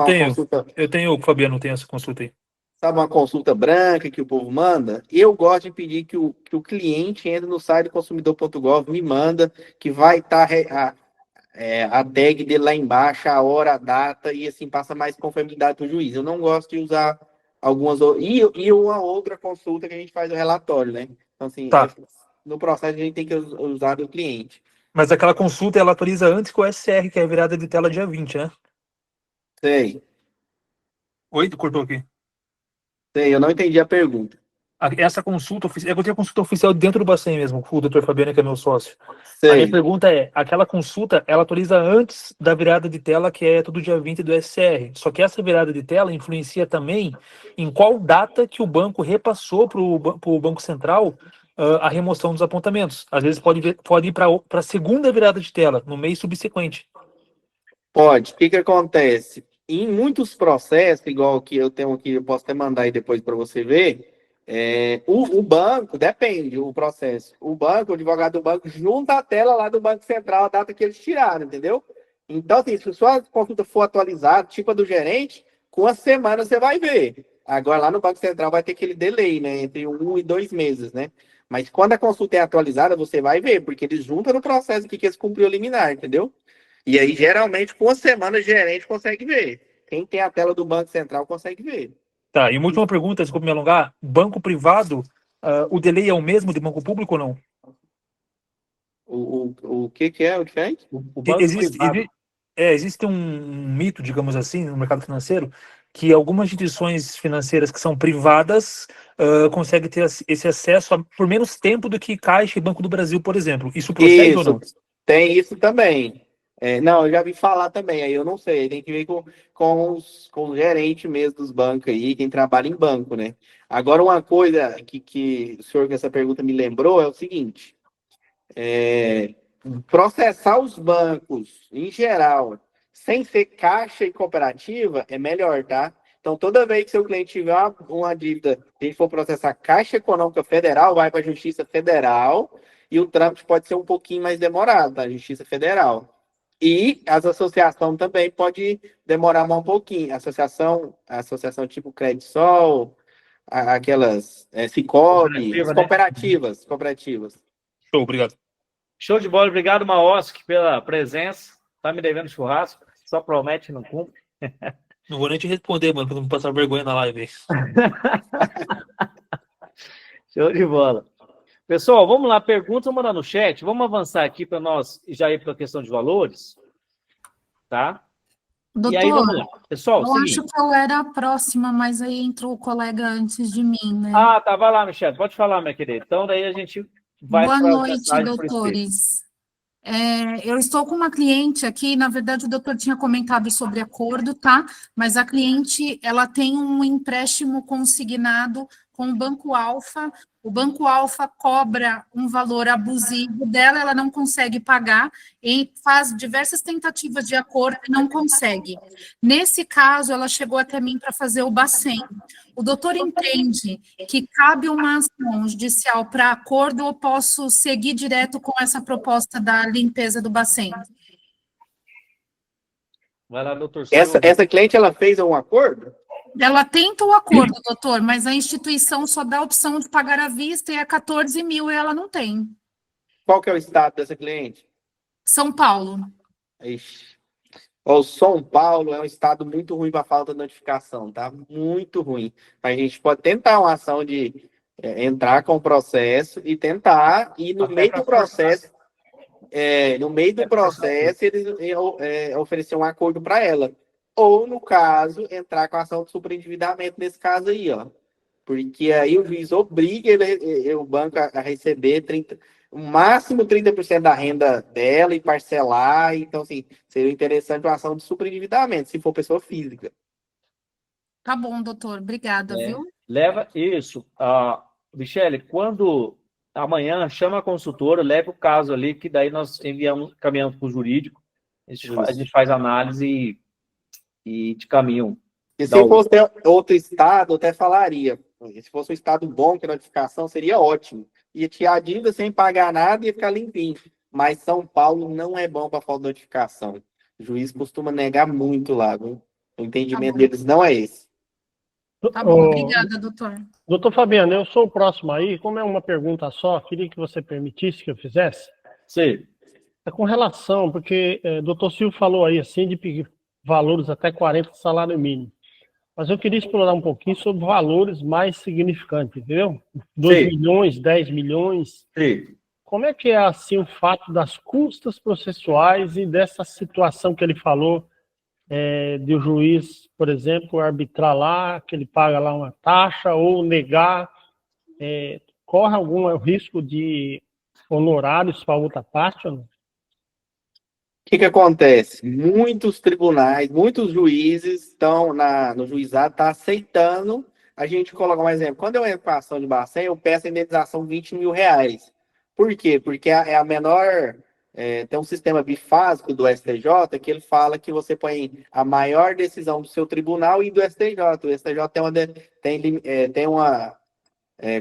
Eu tenho, o Fabiano tem essa consulta aí. Sabe uma consulta branca que o povo manda? Eu gosto de pedir que o cliente entre no site do consumidor.gov, me manda, que vai estar a tag dele lá embaixo, a hora, a data, e assim passa mais confiabilidade para o juiz. Eu não gosto de usar algumas e uma outra consulta que a gente faz o relatório, né? Então, assim, no processo a gente tem que usar do cliente. Mas aquela consulta, ela atualiza antes que o SR, que é a virada de tela dia 20, né? Sei. Oi, cortou aqui. Sei, eu não entendi a pergunta. Essa consulta oficial, eu tenho a consulta oficial dentro do Bacen mesmo, com o Dr. Fabiano, que é meu sócio. Sei. A minha pergunta é, aquela consulta, ela atualiza antes da virada de tela, que é todo dia 20 do SR. Só que essa virada de tela influencia também em qual data que o banco repassou para o Banco Central a remoção dos apontamentos. Às vezes pode ir para a segunda virada de tela, no mês subsequente. Pode. O que acontece? Em muitos processos, igual que eu tenho aqui, eu posso até mandar aí depois para você ver, o banco, depende do processo. O advogado do banco, junta a tela lá do Banco Central, a data que eles tiraram, entendeu? Então, assim, se sua consulta for atualizada, tipo a do gerente, com a semana você vai ver. Agora, lá no Banco Central vai ter aquele delay, né? Entre 1 e 2 meses, né? Mas quando a consulta é atualizada, você vai ver, porque eles juntam no processo que eles cumpriu o liminar, entendeu? E aí, geralmente, com a semana, o gerente consegue ver. Quem tem a tela do Banco Central consegue ver. Tá, e uma última pergunta, desculpa me alongar. Banco privado, o delay é o mesmo de banco público ou não? O que é o diferente? O banco privado. Existe um mito, digamos assim, no mercado financeiro, que algumas instituições financeiras que são privadas conseguem ter esse acesso por menos tempo do que Caixa e Banco do Brasil, por exemplo. Isso procede ou não? Tem isso também. Não, eu já vi falar também, aí eu não sei, tem que ver com o gerente mesmo dos bancos aí, quem trabalha em banco, né? Agora, uma coisa que o senhor com essa pergunta me lembrou é o seguinte, processar os bancos, em geral, sem ser caixa e cooperativa, é melhor, tá? Então, toda vez que seu cliente tiver uma dívida, a gente for processar a Caixa Econômica Federal, vai para a Justiça Federal e o trâmite pode ser um pouquinho mais demorado, da Justiça Federal. E as associações também pode demorar mais um pouquinho. Associação tipo Credisol, aquelas Sicoob, as cooperativas. Show, obrigado. Show de bola. Obrigado, Maoski, pela presença. Tá me devendo churrasco. Só promete, não cumpre. Não vou nem te responder, mano, pra não passar vergonha na live. Show de bola. Pessoal, vamos lá, pergunta, mandar no chat. Vamos avançar aqui para nós já ir para a questão de valores. Tá? Doutor, e aí, vamos lá. Pessoal, eu seguinte. acho que eu era a próxima, mas aí entrou o colega antes de mim, né? Ah, tá. Vai lá, Michelle. Pode falar, minha querida. Então, daí a gente vai Boa para noite, doutores. Eu estou com uma cliente aqui, na verdade o doutor tinha comentado sobre acordo, tá? Mas a cliente, ela tem um empréstimo consignado com o Banco Alfa. O Banco Alfa cobra um valor abusivo dela, ela não consegue pagar e faz diversas tentativas de acordo e não consegue. Nesse caso, ela chegou até mim para fazer o Bacen. O doutor entende que cabe uma ação judicial para acordo ou posso seguir direto com essa proposta da limpeza do Bacen? Vai lá, doutor. Essa cliente, ela fez um acordo? Ela tenta o acordo, doutor, mas a instituição só dá a opção de pagar à vista e é 14 mil e ela não tem. Qual que é o estado dessa cliente? São Paulo. Ixi. O São Paulo é um estado muito ruim para falta de notificação, tá? Muito ruim. A gente pode tentar uma ação de entrar com o processo e tentar, e no meio do processo, eles oferecer um acordo para ela. Ou, no caso, entrar com a ação de superendividamento nesse caso aí, ó. Porque aí o juiz obriga o banco a receber o máximo 30% da renda dela e parcelar. Então, assim, seria interessante uma ação de superendividamento, se for pessoa física. Tá bom, doutor. Obrigada, viu? Leva isso. Michele, quando amanhã chama a consultora, leva o caso ali, que daí nós caminhamos para o jurídico, a gente faz análise e te caminham. E se fosse outro estado, eu até falaria. Se fosse um estado bom, que a notificação seria ótimo. Ia tirar a dívida sem pagar nada e ia ficar limpinho. Mas São Paulo não é bom para falta de notificação. O juiz costuma negar muito lá, viu? O entendimento deles não é esse. Tá bom, obrigada, doutor. Doutor Fabiano, eu sou o próximo aí. Como é uma pergunta só, queria que você permitisse que eu fizesse. Sim. É com relação, porque o doutor Silvio falou aí, assim, de pedir valores até 40 salário mínimo. Mas eu queria explorar um pouquinho sobre valores mais significantes, entendeu? 2 milhões, 10 milhões. Sim. Como é que é, assim, o fato das custas processuais e dessa situação que ele falou, de o juiz, por exemplo, arbitrar lá, que ele paga lá uma taxa ou negar, corre algum risco de honorários para outra parte ou não? O que acontece? Muitos tribunais, muitos juízes estão no juizado, tá aceitando a gente colocar um exemplo. Quando eu entro com a ação de Bacen, eu peço a indenização de 20 mil reais. Por quê? Porque é a menor... tem um sistema bifásico do STJ que ele fala que você põe a maior decisão do seu tribunal e do STJ. O STJ tem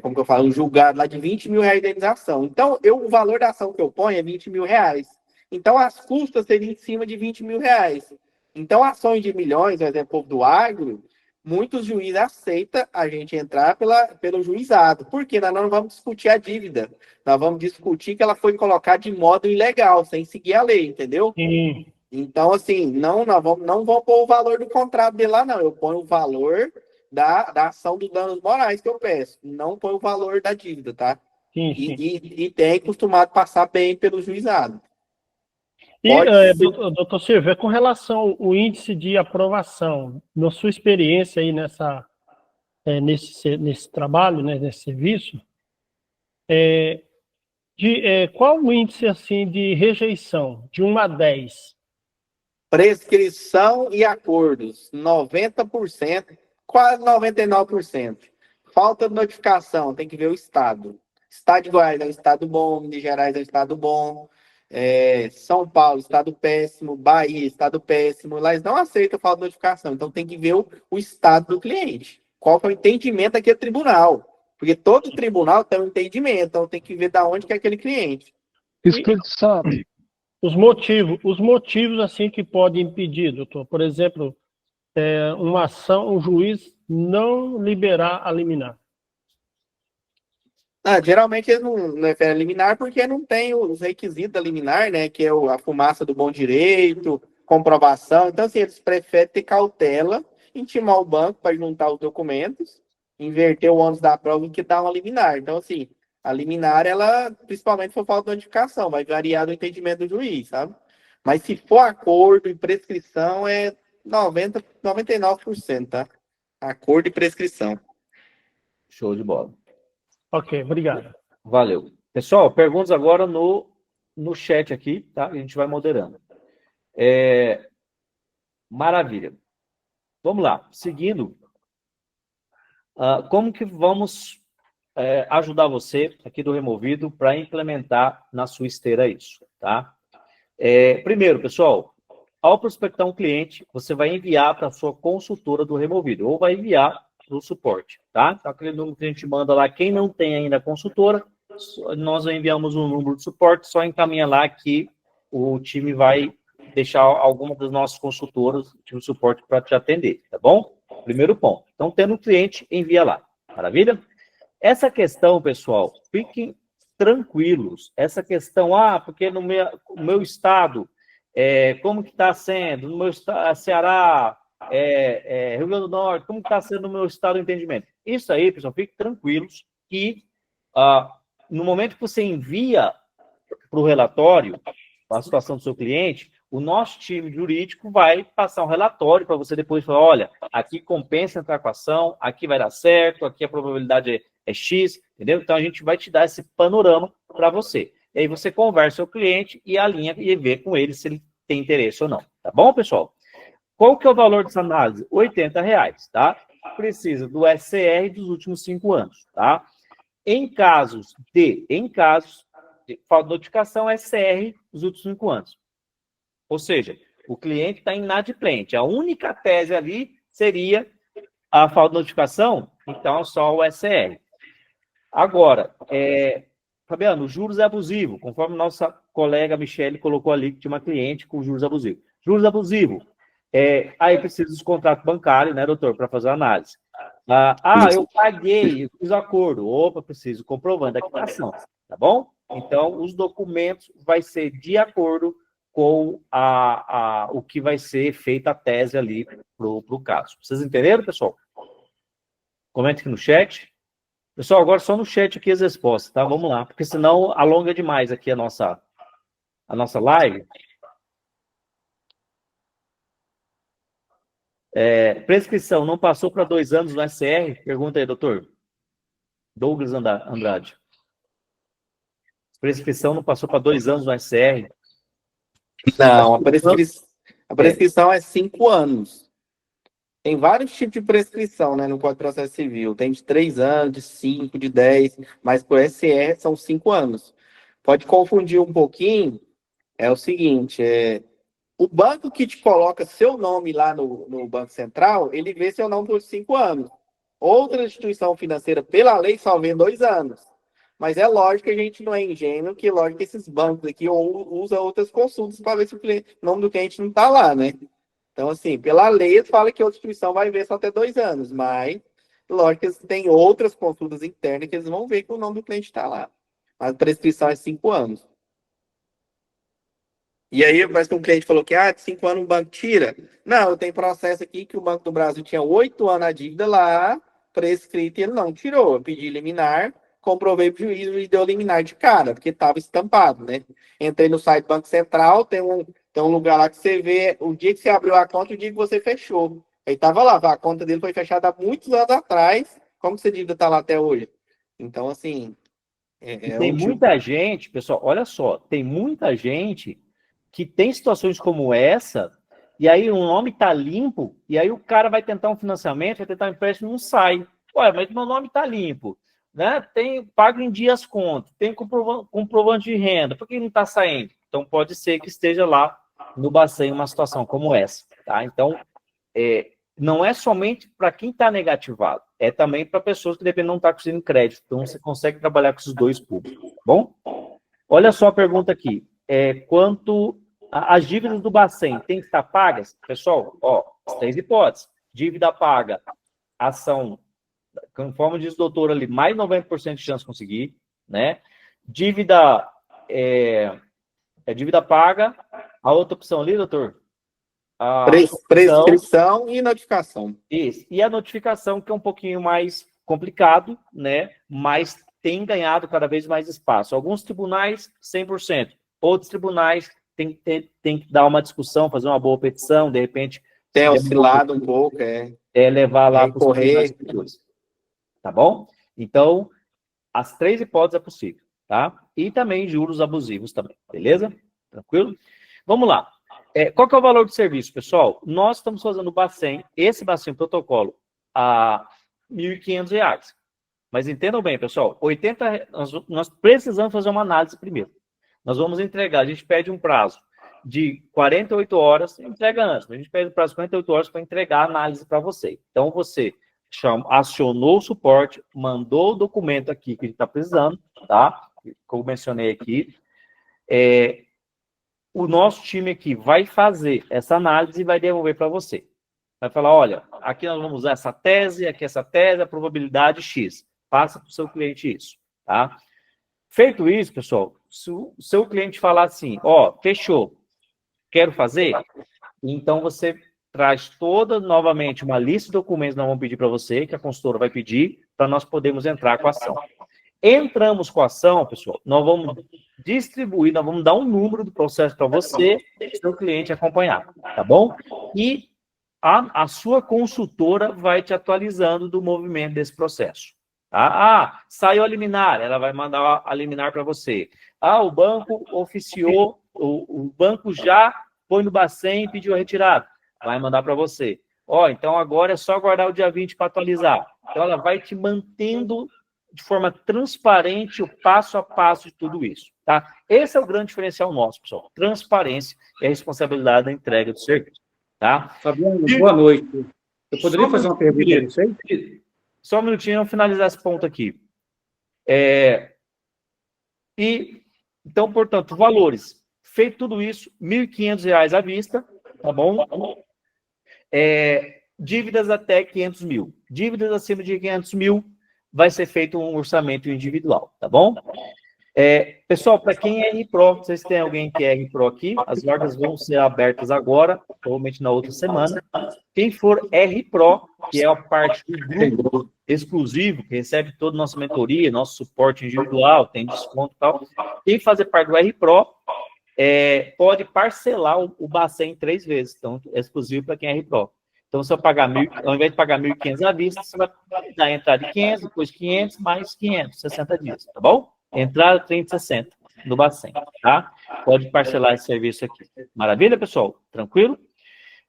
como que eu falo, um julgado lá de 20 mil reais de indenização. Então, o valor da ação que eu ponho é 20 mil reais. Então, as custas seriam em cima de 20 mil reais. Então, ações de milhões, por exemplo, do agro, muitos juízes aceitam a gente entrar pelo juizado. Porque nós não vamos discutir a dívida. Nós vamos discutir que ela foi colocada de modo ilegal, sem seguir a lei, entendeu? Sim. Então, assim, não vamos pôr o valor do contrato dele lá, não. Eu ponho o valor da ação dos danos morais que eu peço. Não ponho o valor da dívida, tá? Sim. E tem costumado passar bem pelo juizado. E, doutor Silvio, com relação ao índice de aprovação, na sua experiência aí nesse trabalho, né, nesse serviço, qual o índice assim, de rejeição, de 1 a 10? Prescrição e acordos, 90%, quase 99%. Falta de notificação, tem que ver o estado. Estado de Goiás é um estado bom, Minas Gerais é um estado bom. São Paulo, estado péssimo, Bahia, estado péssimo, lá eles não aceitam falta de notificação. Então tem que ver o estado do cliente. Qual que é o entendimento daquele tribunal? Porque todo tribunal tem um entendimento, então tem que ver da onde que é aquele cliente. Espírito Santo, os motivos assim que podem impedir, doutor, por exemplo, uma ação, um juiz não liberar a liminar. Geralmente eles não referem a liminar porque não tem os requisitos da liminar, né? Que é a fumaça do bom direito, comprovação. Então, assim, eles preferem ter cautela, intimar o banco para juntar os documentos, inverter o ônus da prova que dá uma liminar. Então, assim, a liminar, ela, principalmente se for falta de notificação, vai variar do entendimento do juiz, sabe? Mas se for acordo e prescrição, é 99%, tá? Acordo e prescrição. Show de bola. Ok, obrigado. Valeu. Pessoal, perguntas agora no chat aqui, tá? A gente vai moderando. Maravilha. Vamos lá. Seguindo, como que vamos ajudar você aqui do Removido para implementar na sua esteira isso, tá? Primeiro, pessoal, ao prospectar um cliente, você vai enviar para a sua consultora do Removido, ou vai enviar para o suporte, tá? Então, aquele número que a gente manda lá, quem não tem ainda a consultora, nós enviamos um número de suporte, só encaminha lá que o time vai deixar alguma das nossas consultoras, o time de suporte, para te atender, tá bom? Primeiro ponto. Então, tendo um cliente, envia lá. Maravilha? Essa questão, pessoal, fiquem tranquilos. Essa questão, porque no meu estado, como que está sendo? No meu estado, Ceará, Rio Grande do Norte, como está sendo no meu estado o entendimento? Isso aí, pessoal, fiquem tranquilos que no momento que você envia para o relatório a situação do seu cliente, o nosso time jurídico vai passar um relatório para você depois falar, olha, aqui compensa entrar com a ação, aqui vai dar certo, aqui a probabilidade é X, entendeu? Então a gente vai te dar esse panorama para você. E aí você conversa com o cliente e alinha e vê com ele se ele tem interesse ou não. Tá bom, pessoal? Qual que é o valor dessa análise? R$80, tá? Precisa do SCR dos últimos 5 anos, tá? Em casos de falta de notificação, SCR dos últimos 5 anos. Ou seja, o cliente está inadimplente. A única tese ali seria a falta de notificação, então só o SCR. Agora, Fabiano, juros abusivos, conforme nossa colega Michele colocou ali, que tinha uma cliente com juros abusivos. Juros abusivos. Aí precisa dos contratos bancários, né, doutor, para fazer a análise. Eu paguei, eu fiz acordo. Opa, preciso comprovando a quitação, tá bom? Então, os documentos vai ser de acordo com o que vai ser feita a tese ali para o caso. Vocês entenderam, pessoal? Comente aqui no chat. Pessoal, agora só no chat aqui as respostas, tá? Vamos lá, porque senão alonga demais aqui a nossa live. Prescrição não passou para 2 anos no SCR? Pergunta aí, doutor. Douglas Andrade. Prescrição não passou para 2 anos no SCR? Não, a prescrição é 5 anos. Tem vários tipos de prescrição, né, no Código de Processo Civil. Tem de 3 anos, de 5, de 10, mas por SCR são 5 anos. Pode confundir um pouquinho, é o seguinte, o banco que te coloca seu nome lá no Banco Central, ele vê seu nome por 5 anos. Outra instituição financeira, pela lei, só vê 2 anos. Mas é lógico que a gente não é ingênuo, que lógico que esses bancos aqui usam outras consultas para ver se o nome do cliente não está lá, né? Então, assim, pela lei, eles falam que a outra instituição vai ver só até 2 anos, mas, lógico que eles têm outras consultas internas que eles vão ver que o nome do cliente está lá. Mas a prescrição é 5 anos. E aí, parece que um cliente falou que, de 5 anos o banco tira. Não, eu tenho processo aqui que o Banco do Brasil tinha 8 anos a dívida lá, prescrito, e ele não tirou. Eu pedi liminar, comprovei para o juiz e deu liminar de cara, porque estava estampado, né? Entrei no site do Banco Central, tem um lugar lá que você vê o dia que você abriu a conta e o dia que você fechou. Aí estava lá, a conta dele foi fechada há muitos anos atrás, como que essa dívida está lá até hoje? Então, assim... tem muita gente, pessoal, olha só, tem muita gente que tem situações como essa, e aí o nome está limpo, e aí o cara vai tentar um financiamento, vai tentar um empréstimo, não sai. Ué, mas meu nome está limpo, né? Pago em dia as contas, tem comprovante de renda, por que não está saindo? Então, pode ser que esteja lá no Bacen uma situação como essa, tá? Então, não é somente para quem está negativado, é também para pessoas que, de repente, não estão conseguindo crédito. Então, você consegue trabalhar com esses dois públicos, tá bom? Olha só a pergunta aqui. Quanto às dívidas do Bacen, tem que estar pagas? Pessoal, as 3 hipóteses. Dívida paga, ação, conforme diz o doutor ali, mais 90% de chance de conseguir, né? Dívida, dívida paga. A outra opção ali, doutor? Prescrição e notificação. Isso. E a notificação, que é um pouquinho mais complicado, né? Mas tem ganhado cada vez mais espaço. Alguns tribunais, 100%. Outros tribunais tem que dar uma discussão, fazer uma boa petição, de repente... Tem oscilado um pouco, levar lá para os correr. Tá bom? Então, as 3 hipóteses é possível, tá? E também juros abusivos também, beleza? Tranquilo? Vamos lá. Qual que é o valor do serviço, pessoal? Nós estamos fazendo o Bacen, esse Bacen protocolo, a R$ 1.500. Mas entendam bem, pessoal, nós precisamos fazer uma análise primeiro. Nós vamos entregar, a gente pede um prazo de 48 horas, entrega antes, a gente pede um prazo de 48 horas para entregar a análise para você. Então, você acionou o suporte, mandou o documento aqui que a gente está precisando, tá? Como eu mencionei aqui. O nosso time aqui vai fazer essa análise e vai devolver para você. Vai falar, olha, aqui nós vamos usar essa tese, aqui essa tese, a probabilidade X. Passa para o seu cliente isso, tá? Feito isso, pessoal, se o seu cliente falar assim, fechou, quero fazer, então você traz novamente uma lista de documentos que nós vamos pedir para você, que a consultora vai pedir, para nós podermos entrar com a ação. Entramos com a ação, pessoal, nós vamos distribuir, nós vamos dar um número do processo para você e seu cliente acompanhar, tá bom? E a sua consultora vai te atualizando do movimento desse processo. Tá? Saiu a liminar, ela vai mandar a liminar para você. O banco oficiou, o banco já foi no Bacen e pediu a retirada. Vai mandar para você. Então agora é só aguardar o dia 20 para atualizar. Então ela vai te mantendo de forma transparente o passo a passo de tudo isso, tá? Esse é o grande diferencial nosso, pessoal. Transparência e a responsabilidade da entrega do serviço, tá? Fabiano, boa noite. Eu poderia fazer uma pergunta para você? Só um minutinho, vamos finalizar esse ponto aqui. Então, portanto, valores. Feito tudo isso, R$ 1.500 à vista, tá bom? Dívidas até 500 mil. Dívidas acima de 500 mil, vai ser feito um orçamento individual, tá bom? Pessoal, para quem é RPRO, vocês têm alguém que é RPRO aqui, as vagas vão ser abertas agora, provavelmente na outra semana. Quem for RPRO, que é a parte do grupo exclusivo, que recebe toda a nossa mentoria, nosso suporte individual, tem desconto e tal. Quem fazer parte do RPRO, pode parcelar o Bacen 3 vezes, então é exclusivo para quem é RPRO. Então, se eu pagar ao invés de pagar 1.500 à vista, você vai dar a entrada de 500, depois 500, mais 500, 60 dias, tá bom? Entrada 30,60 no Bacen, tá? Pode parcelar esse serviço aqui. Maravilha, pessoal? Tranquilo?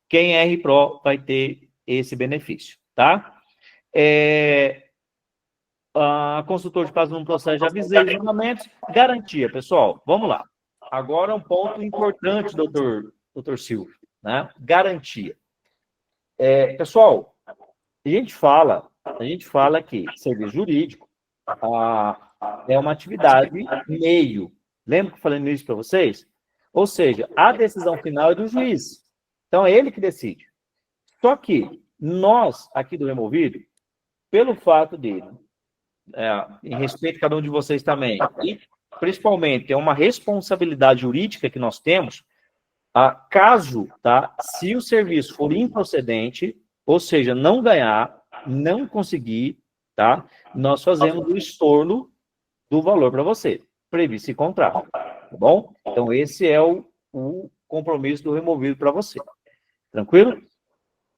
Quem é RPRO vai ter esse benefício, tá? A consultor de prazo num processo de avisei de julgamentos, garantia, pessoal. Vamos lá. Agora um ponto importante, doutor Silvio, né? Garantia. Pessoal, a gente fala que serviço jurídico é uma atividade meio. Lembra que eu falei isso para vocês? Ou seja, a decisão final é do juiz. Então, é ele que decide. Só que nós, aqui do Removido, pelo fato de, em respeito a cada um de vocês também, e principalmente é uma responsabilidade jurídica que nós temos, caso, se o serviço for improcedente, ou seja, não ganhar, não conseguir, nós fazemos o estorno do valor para você, previsto em contrato, tá bom? Então, esse é o compromisso do Removido para você. Tranquilo?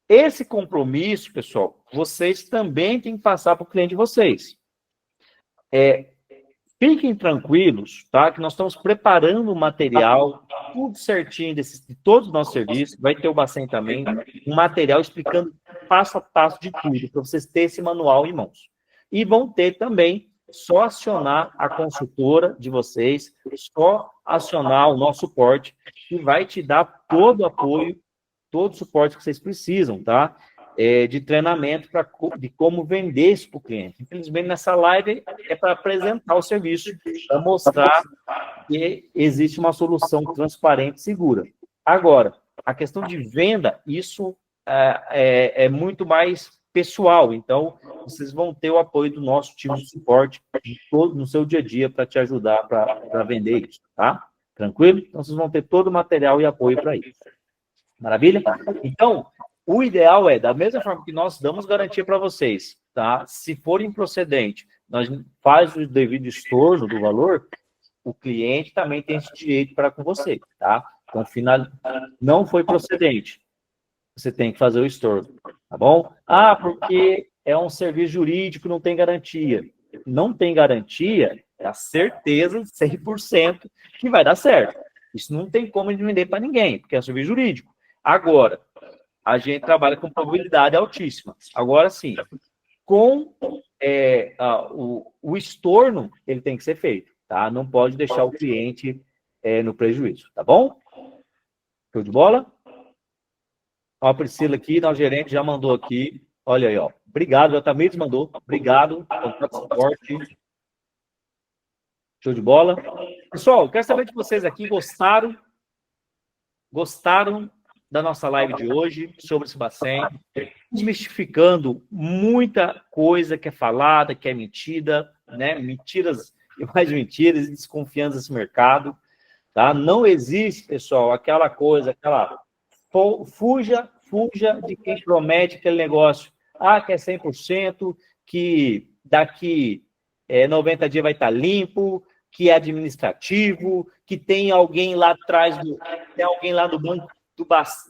Esse compromisso, pessoal, vocês também têm que passar para o cliente de vocês. Fiquem tranquilos, tá? Que nós estamos preparando o material, tudo certinho de todos os nossos serviços. Vai ter o Bacen também, um material explicando passo a passo de tudo, para vocês terem esse manual em mãos. E vão ter também só acionar a consultora de vocês, só acionar o nosso suporte, que vai te dar todo o apoio, todo o suporte que vocês precisam, tá? De treinamento de como vender isso para o cliente. Infelizmente, nessa live é para apresentar o serviço, para mostrar que existe uma solução transparente e segura. Agora, a questão de venda, isso é muito mais pessoal, então vocês vão ter o apoio do nosso time de suporte no seu dia a dia para te ajudar para vender isso, tá? Tranquilo? Então vocês vão ter todo o material e apoio para isso. Maravilha? Então, o ideal da mesma forma que nós damos garantia para vocês, tá? Se for improcedente, nós faz o devido estorno do valor, o cliente também tem esse direito para com você, tá? Então, não foi procedente. Você tem que fazer o estorno, tá bom? Porque é um serviço jurídico, não tem garantia. Não tem garantia, é a certeza, 100%, que vai dar certo. Isso não tem como vender para ninguém, porque é um serviço jurídico. Agora, a gente trabalha com probabilidade altíssima. Agora, sim, com o estorno, ele tem que ser feito, tá? Não pode deixar o cliente no prejuízo, tá bom? Show de bola? Ó, a Priscila aqui, nosso gerente, já mandou aqui. Olha aí, ó. Obrigado, o Tamires mandou. Obrigado pelo suporte. Show de bola. Pessoal, quero saber de vocês aqui, gostaram da nossa live de hoje sobre esse Bacen, desmistificando muita coisa que é falada, que é mentira, né? Mentiras e mais mentiras e desconfiança desse mercado, tá? Não existe, pessoal, aquela coisa, fuja de quem promete aquele negócio. Que é 100%, que daqui 90 dias vai estar limpo, que é administrativo, que tem alguém lá atrás, tem alguém lá no banco,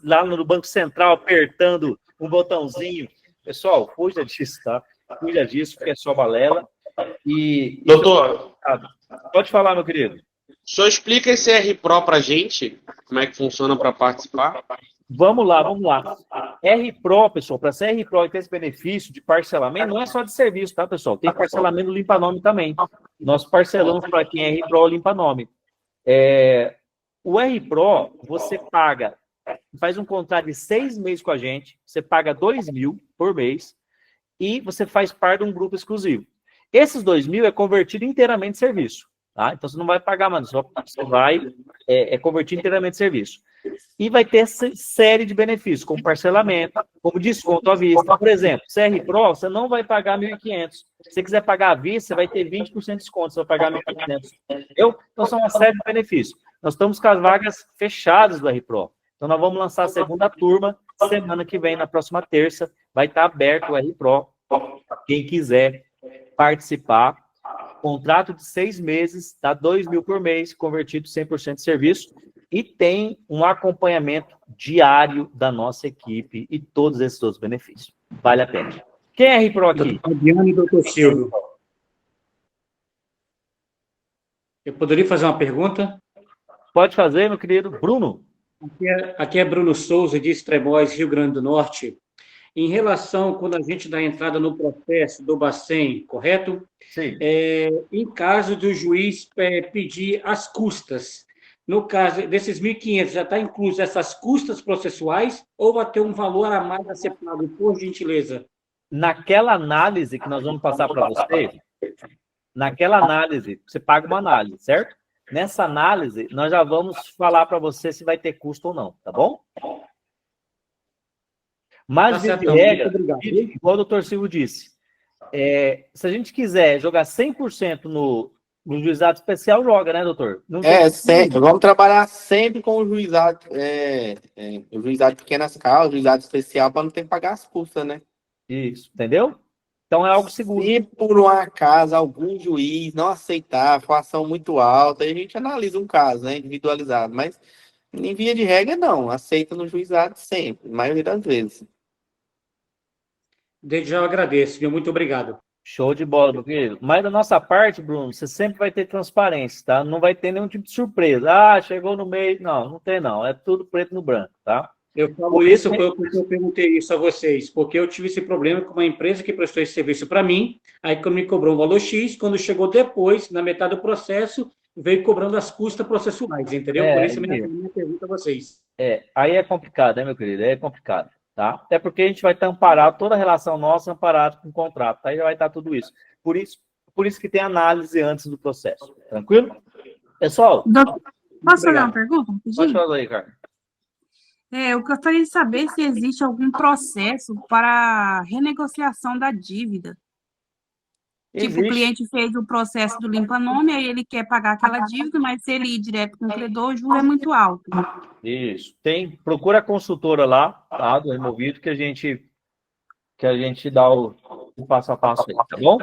lá no Banco Central apertando um botãozinho. Pessoal, fuja disso, tá? Fuja disso, porque é só balela. Doutor, pode falar, meu querido. O senhor explica esse R-Pro para a gente? Como é que funciona para participar? Vamos lá. R-Pro, pessoal, para ser R-Pro e ter esse benefício de parcelamento, não é só de serviço, tá, pessoal? Tem parcelamento do Limpa-Nome também. Nós parcelamos para quem é R-Pro ou Limpa-Nome. O R-Pro, você faz um contrato de 6 meses com a gente, você paga 2.000 por mês e você faz parte de um grupo exclusivo. Esses 2.000 é convertido inteiramente em serviço, tá? Então você não vai pagar, mano, você vai convertir inteiramente em serviço. E vai ter essa série de benefícios, como parcelamento, como desconto à vista. Por exemplo, CR Pro, você não vai pagar 1.500. Se você quiser pagar à vista, você vai ter 20% de desconto, você vai pagar 1.500. Entendeu? Então, são uma série de benefícios. Nós estamos com as vagas fechadas do R Pro. Então, nós vamos lançar a segunda turma, semana que vem, na próxima terça, vai estar aberto o R Pro. Quem quiser participar, contrato de 6 meses, dá 2.000 por mês, convertido 100% de serviço, e tem um acompanhamento diário da nossa equipe e todos esses outros benefícios. Vale a pena. Quem é R Pro aqui? Fabiano e doutor Silvio. Eu poderia fazer uma pergunta? Pode fazer, meu querido. Bruno? Aqui é Bruno Souza, de Extremóis, Rio Grande do Norte. Em relação, quando a gente dá entrada no processo do Bacen, correto? Sim. Em caso do juiz pedir as custas, no caso desses 1.500, já está incluso essas custas processuais ou vai ter um valor a mais a ser pago, por gentileza? Naquela análise que nós vamos passar para você, você paga uma análise, certo? Nessa análise, nós já vamos falar para você se vai ter custo ou não, tá bom? Mas, de regra, igual o doutor Silvio disse, se a gente quiser jogar 100% no juizado especial, joga, né, doutor? Sempre. Vamos trabalhar sempre com o juizado, o juizado de pequenas causas, o juizado especial, para não ter que pagar as custas, né? Isso, entendeu? Então é algo seguro. Se por um acaso algum juiz não aceitar, for ação muito alta, aí a gente analisa um caso, né, individualizado. Mas, em via de regra, não. Aceita no juizado sempre, a maioria das vezes. Desde já eu agradeço, viu? Muito obrigado. Show de bola, meu querido. Mas da nossa parte, Bruno, você sempre vai ter transparência, tá? Não vai ter nenhum tipo de surpresa. Chegou no meio. Não tem não. É tudo preto no branco, tá? Eu falo isso porque eu perguntei isso a vocês, porque eu tive esse problema com uma empresa que prestou esse serviço para mim, aí quando me cobrou um valor X, quando chegou depois, na metade do processo, veio cobrando as custas processuais, entendeu? Por isso minha pergunta a vocês. Aí é complicado, né, meu querido? É complicado, tá? Até porque a gente vai estar amparado, toda a relação nossa amparada com o contrato, aí já vai estar tudo isso. Por isso que tem análise antes do processo. Tranquilo? Pessoal, Posso fazer uma pergunta? pode falar aí, cara. Eu gostaria de saber se existe algum processo para renegociação da dívida. Tipo, o cliente fez o processo do limpa-nome, aí ele quer pagar aquela dívida, mas se ele ir direto com o credor, o juro é muito alto. Isso. Procura a consultora lá, tá? Do Removido, que a gente dá o passo a passo aí, tá bom?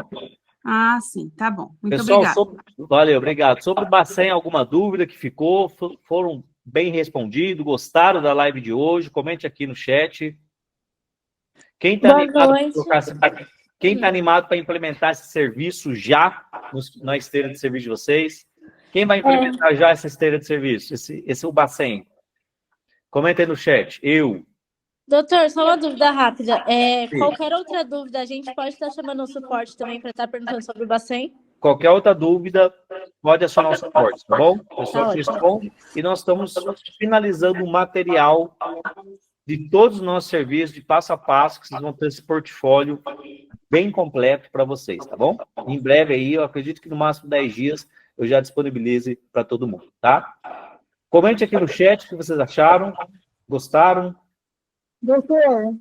Ah, sim, tá bom. Muito Pessoal, obrigada. valeu, obrigado. Sobre o Bacen, alguma dúvida que ficou? Foram bem respondidos? Gostaram da live de hoje? Comente aqui no chat. Quem está animado para implementar esse serviço já na esteira de serviço de vocês? Quem vai implementar já essa esteira de serviço? Esse é o Bacen. Comenta aí no chat. Doutor, só uma dúvida rápida. Qualquer outra dúvida, a gente pode estar chamando o suporte também para estar perguntando sobre o Bacen? Qualquer outra dúvida, pode acionar o suporte, tá bom? O pessoal responde. E nós estamos finalizando o material de todos os nossos serviços, de passo a passo, que vocês vão ter esse portfólio bem completo para vocês, tá bom? Em breve aí, eu acredito que no máximo 10 dias eu já disponibilize para todo mundo, tá? Comente aqui no chat o que vocês acharam, gostaram. Doutor,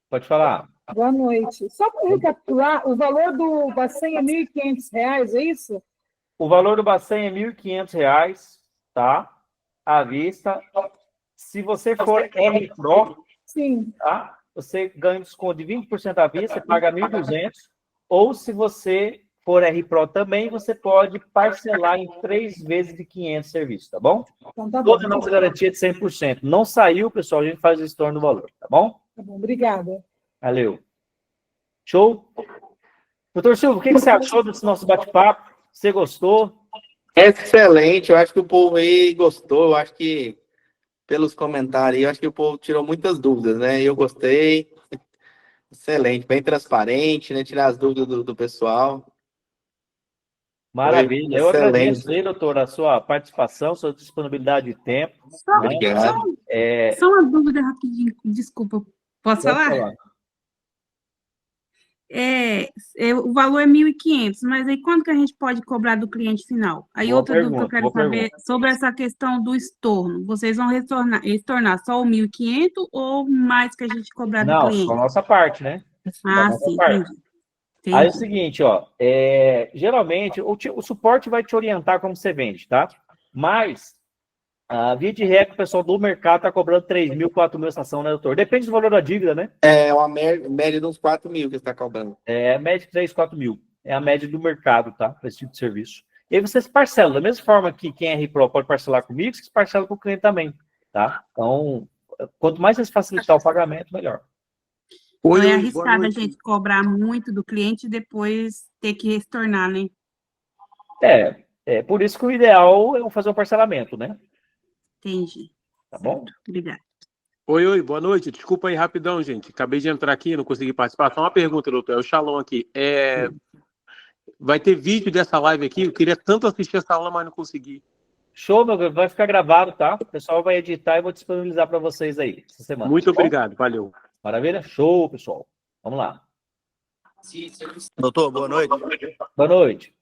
Pode falar. boa noite. Só para recapitular, o valor do Bacen é R$ 1.500, é isso? O valor do Bacen é R$ 1.500, tá? À vista. Se você for R Pro, sim, tá? Você ganha um desconto de 20% à vista, você paga 1.200. Ou se você for R Pro também, você pode parcelar em 3 vezes de 500 serviços, tá bom? então tá bom. Toda a nossa garantia de 100%. Não saiu, pessoal, a gente faz o estorno do valor, tá bom? Tá bom, obrigada. Valeu. Show? Doutor Silvio, o que você achou desse nosso bate-papo? Você gostou? Excelente, eu acho que o povo aí gostou, eu acho que pelos comentários, eu acho que o povo tirou muitas dúvidas, né? Eu gostei. Excelente, bem transparente, né? Tirar as dúvidas do pessoal. Maravilha. Eu Excelente. agradeço aí, doutor, a sua participação, sua disponibilidade de tempo. Obrigado. Só uma dúvida rapidinho, desculpa. Posso Pode falar? falar. O valor é 1.500, mas aí quanto que a gente pode cobrar do cliente final? Aí Boa outra dúvida que eu quero boa saber pergunta. sobre essa questão do estorno. Vocês vão retornar só o 1.500 ou mais que a gente cobrar do Não, cliente? só a nossa parte, né? Ah, nossa sim, parte. entendi. Aí é o Entendi. seguinte, ó, geralmente o suporte vai te orientar como você vende, tá? Mas, via de regra, o pessoal do mercado tá cobrando 3 mil, 4 mil estação, né, doutor? Depende do valor da dívida, né? É uma média de uns 4 mil que você está cobrando. É a média de 3, 4 mil. É a média do mercado, tá? Para esse tipo de serviço. E aí você se parcela. Da mesma forma que quem é RPRO pode parcelar comigo, você se parcela com o cliente também, tá? Então, quanto mais você facilitar o pagamento, melhor. Então é arriscado a gente cobrar muito do cliente e depois ter que retornar, né? Por isso que o ideal é fazer um parcelamento, né? Entendi. Tá bom? Obrigada. Oi, boa noite. Desculpa aí rapidão, gente. Acabei de entrar aqui, não consegui participar. Só uma pergunta, doutor. É o Shalom aqui. Vai ter vídeo dessa live aqui? Eu queria tanto assistir essa aula, mas não consegui. Show, meu querido. Vai ficar gravado, tá? O pessoal vai editar e vou disponibilizar para vocês aí essa semana. Muito tá bom? obrigado, valeu. Maravilha? Show, pessoal. Vamos lá. Doutor, boa noite. Boa noite.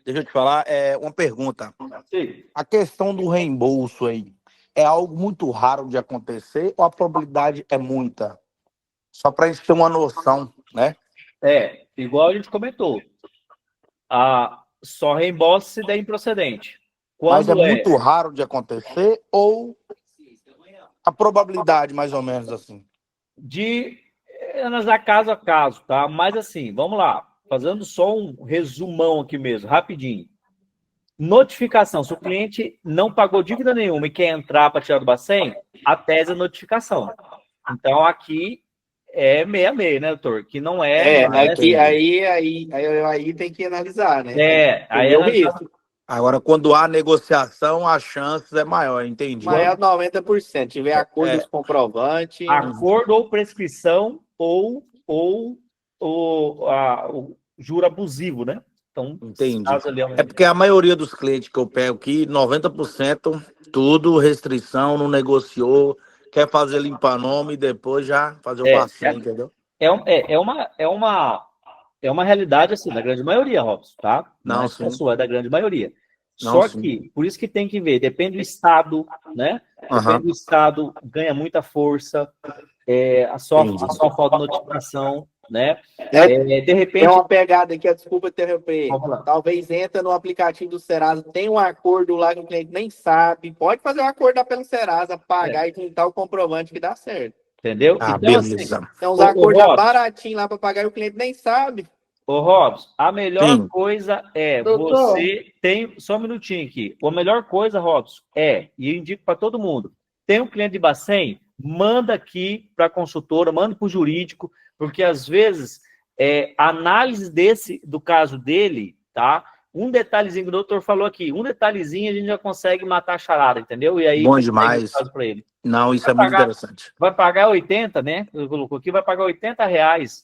Deixa eu te falar, uma pergunta. Sim. A questão do reembolso aí, é algo muito raro de acontecer ou a probabilidade é muita? Só para a gente ter uma noção, né? Igual a gente comentou. Só reembolso se der improcedente. Mas Quando é muito raro de acontecer ou a probabilidade, mais ou menos assim? De analisar caso a caso, tá? Mas assim, vamos lá. Fazendo só um resumão aqui mesmo, rapidinho. Notificação. Se o cliente não pagou dívida nenhuma e quer entrar para tirar do Bacen, a tese é notificação. Então, aqui é 66, né, doutor? Que não é... Aqui, aí tem que analisar, né? aí o risco. Agora, quando há negociação, as chances é maior, entendi. Maior 90%. Tiver acordo dos comprovantes. Acordo ou prescrição ou o juro abusivo, né? Então, Entendi. caso ali É porque a maioria dos clientes que eu pego aqui, 90%, tudo restrição, não negociou, quer fazer limpar nome e depois já fazer o Bacen, entendeu? É uma realidade, assim, da grande maioria, Robson, tá? Não, é só sim. sua, é da grande maioria. Não, Só sim. que, por isso que tem que ver, depende do Estado, né? Depende do Estado, ganha muita força, a sua falta de notificação, né? De repente... Tem uma pegada aqui, desculpa interromper. Talvez entra no aplicativo do Serasa, tem um acordo lá que o cliente nem sabe, pode fazer um acordo lá pelo Serasa, pagar e juntar o comprovante que dá certo. Entendeu? Ah, então, beleza. assim, tem uns acordos já baratinhos lá para pagar e o cliente nem sabe. Ô, Robson, a melhor coisa é Doutor. você tem... Só um minutinho aqui. A melhor coisa, Robson, e eu indico para todo mundo, tem um cliente de Bacen, manda aqui para a consultora, manda para o jurídico, porque às vezes a análise do caso dele, tá? Um detalhezinho que o doutor falou aqui, um detalhezinho a gente já consegue matar a charada, entendeu? E aí Bom demais. caso para ele. Não, isso é muito interessante. Vai pagar 80, né? Eu colocou aqui, vai pagar R$80.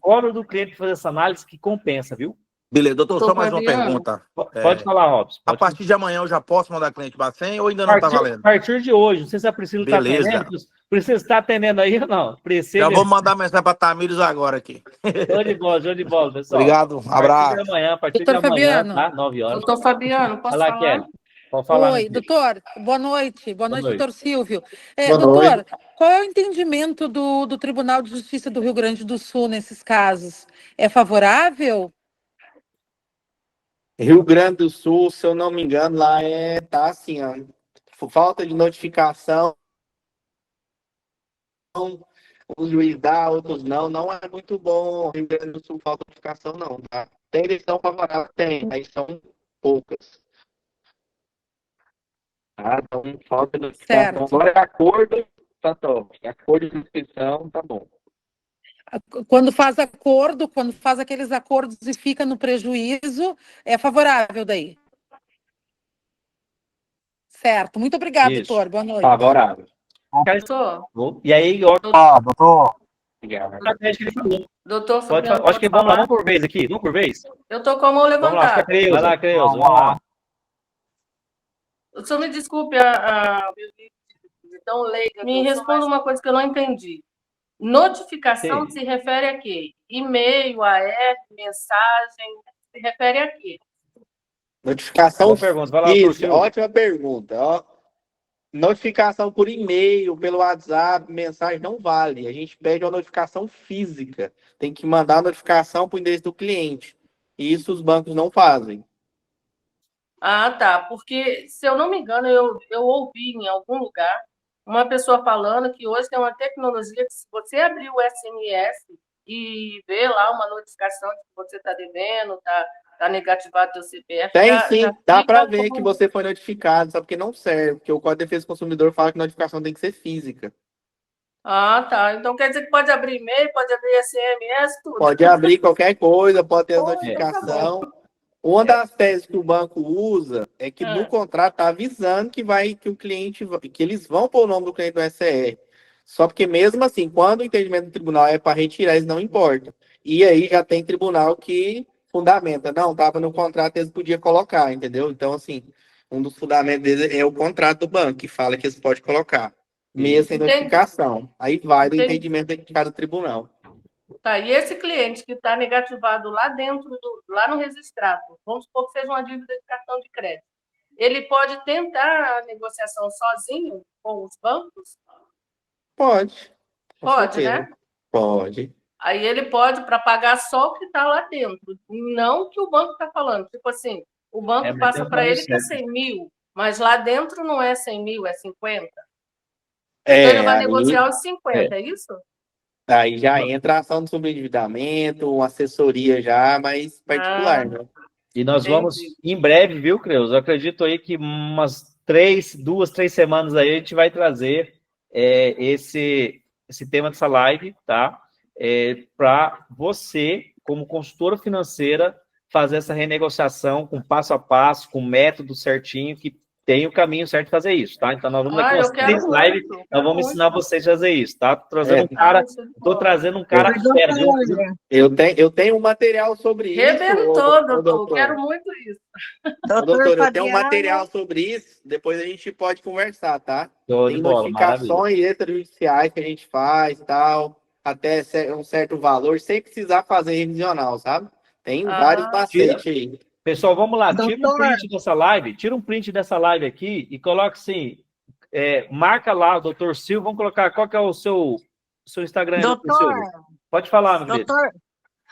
Fora do cliente fazer essa análise que compensa, viu? Beleza, doutor, só mais uma pergunta. Pode falar, Robson. A partir de amanhã eu já posso mandar cliente Bacen ou ainda não está valendo? A partir de hoje, não sei se a Priscila está Beleza. atendendo. Priscila está atendendo aí ou não? Já vou mandar mensagem para Tamires agora aqui. Show de bola, pessoal. Obrigado, um abraço. A partir Doutor de amanhã, Fabiano. tá? 9 horas. Doutor Fabiano, posso Vai lá, falar? Kelly. Pode falar. Oi, doutor, boa noite. Boa noite, noite. doutor Silvio. Boa Doutor, noite. qual é o entendimento do Tribunal de Justiça do Rio Grande do Sul nesses casos? É favorável? Rio Grande do Sul, se eu não me engano, lá tá assim, ó, falta de notificação, o juiz dá, outros não é muito bom. Rio Grande do Sul falta de notificação não, tá? Tem decisão favorável, tem, mas são poucas. Tá? Então falta de notificação. Agora é acordo, tá top. Acordo de inscrição, tá bom. Quando faz aqueles acordos e fica no prejuízo, é favorável daí? Certo. Muito obrigada, doutor. Boa noite. Favorável. E aí, doutor. Doutor Pode Fabiano, falar. Acho que vamos lá, vamos por vez aqui. Vamos por vez? Eu tô com a mão Vamos lá, levantada. vai lá, Creuza, vamos lá. O senhor me desculpe tão leiga. Me responda uma coisa que eu não entendi. Notificação se refere a quê? E-mail, AF, mensagem, se refere a quê? Notificação. Boa pergunta. Vai lá, Isso, ótima pergunta. Ó. Notificação por e-mail, pelo WhatsApp, mensagem não vale. A gente pede uma notificação física. Tem que mandar a notificação para o endereço do cliente. E isso os bancos não fazem. Ah, tá. Porque, se eu não me engano, eu ouvi em algum lugar uma pessoa falando que hoje tem uma tecnologia que, se você abrir o SMS e ver lá uma notificação de que você está devendo, tá negativado o seu CPF. Tem sim, dá para ver que você foi notificado, só porque não serve, porque o Código de Defesa do Consumidor fala que notificação tem que ser física. Ah, tá. Então quer dizer que pode abrir e-mail, pode abrir SMS, tudo. Pode abrir qualquer coisa, pode ter a notificação. Uma das teses que o banco usa é que no contrato está avisando que o cliente, que eles vão pôr o nome do cliente no SCR. Só porque mesmo assim, quando o entendimento do tribunal é para retirar, eles não importam. E aí já tem tribunal que fundamenta. Não, estava no contrato, eles podiam colocar, entendeu? Então, assim, um dos fundamentos deles é o contrato do banco, que fala que eles podem colocar, mesmo sem notificação. Aí vai do entendimento de cada tribunal. Tá, e esse cliente que está negativado lá dentro, lá no registrado, vamos supor que seja uma dívida de cartão de crédito, ele pode tentar a negociação sozinho com os bancos? Pode. Pode, né? Pode. Aí ele pode, para pagar só o que está lá dentro, não o que o banco está falando. Tipo assim, o banco passa para ele que é 100 mil, mas lá dentro não é 100 mil, é 50. Então ele vai negociar os 50, é isso? Aí já entra a ação de sobreendividamento, uma assessoria já mais particular, né? E nós vamos, em breve, viu, Creus? Eu acredito aí que umas 2, 3 semanas aí a gente vai trazer esse tema dessa live, tá? Para você, como consultora financeira, fazer essa renegociação com passo a passo, com método certinho, que tem o caminho certo de fazer isso, tá? Então, nós vamos aqui umas 3 lives, nós vamos ensinar vocês a fazer isso, tá? Tô trazendo um cara fera. Eu tenho um material sobre isso. Rebentou, doutor. Quero muito isso. Doutor, eu tenho um material sobre isso, depois a gente pode conversar, tá? Tem notificações extrajudiciais que a gente faz, tal, até um certo valor, sem precisar fazer revisional, sabe? Tem vários macetes aí. Pessoal, vamos lá, tira um print dessa live aqui e coloca assim, marca lá o doutor Silvio, vamos colocar, qual que é o seu Instagram? Doutor, pode falar, meu querido. Doutor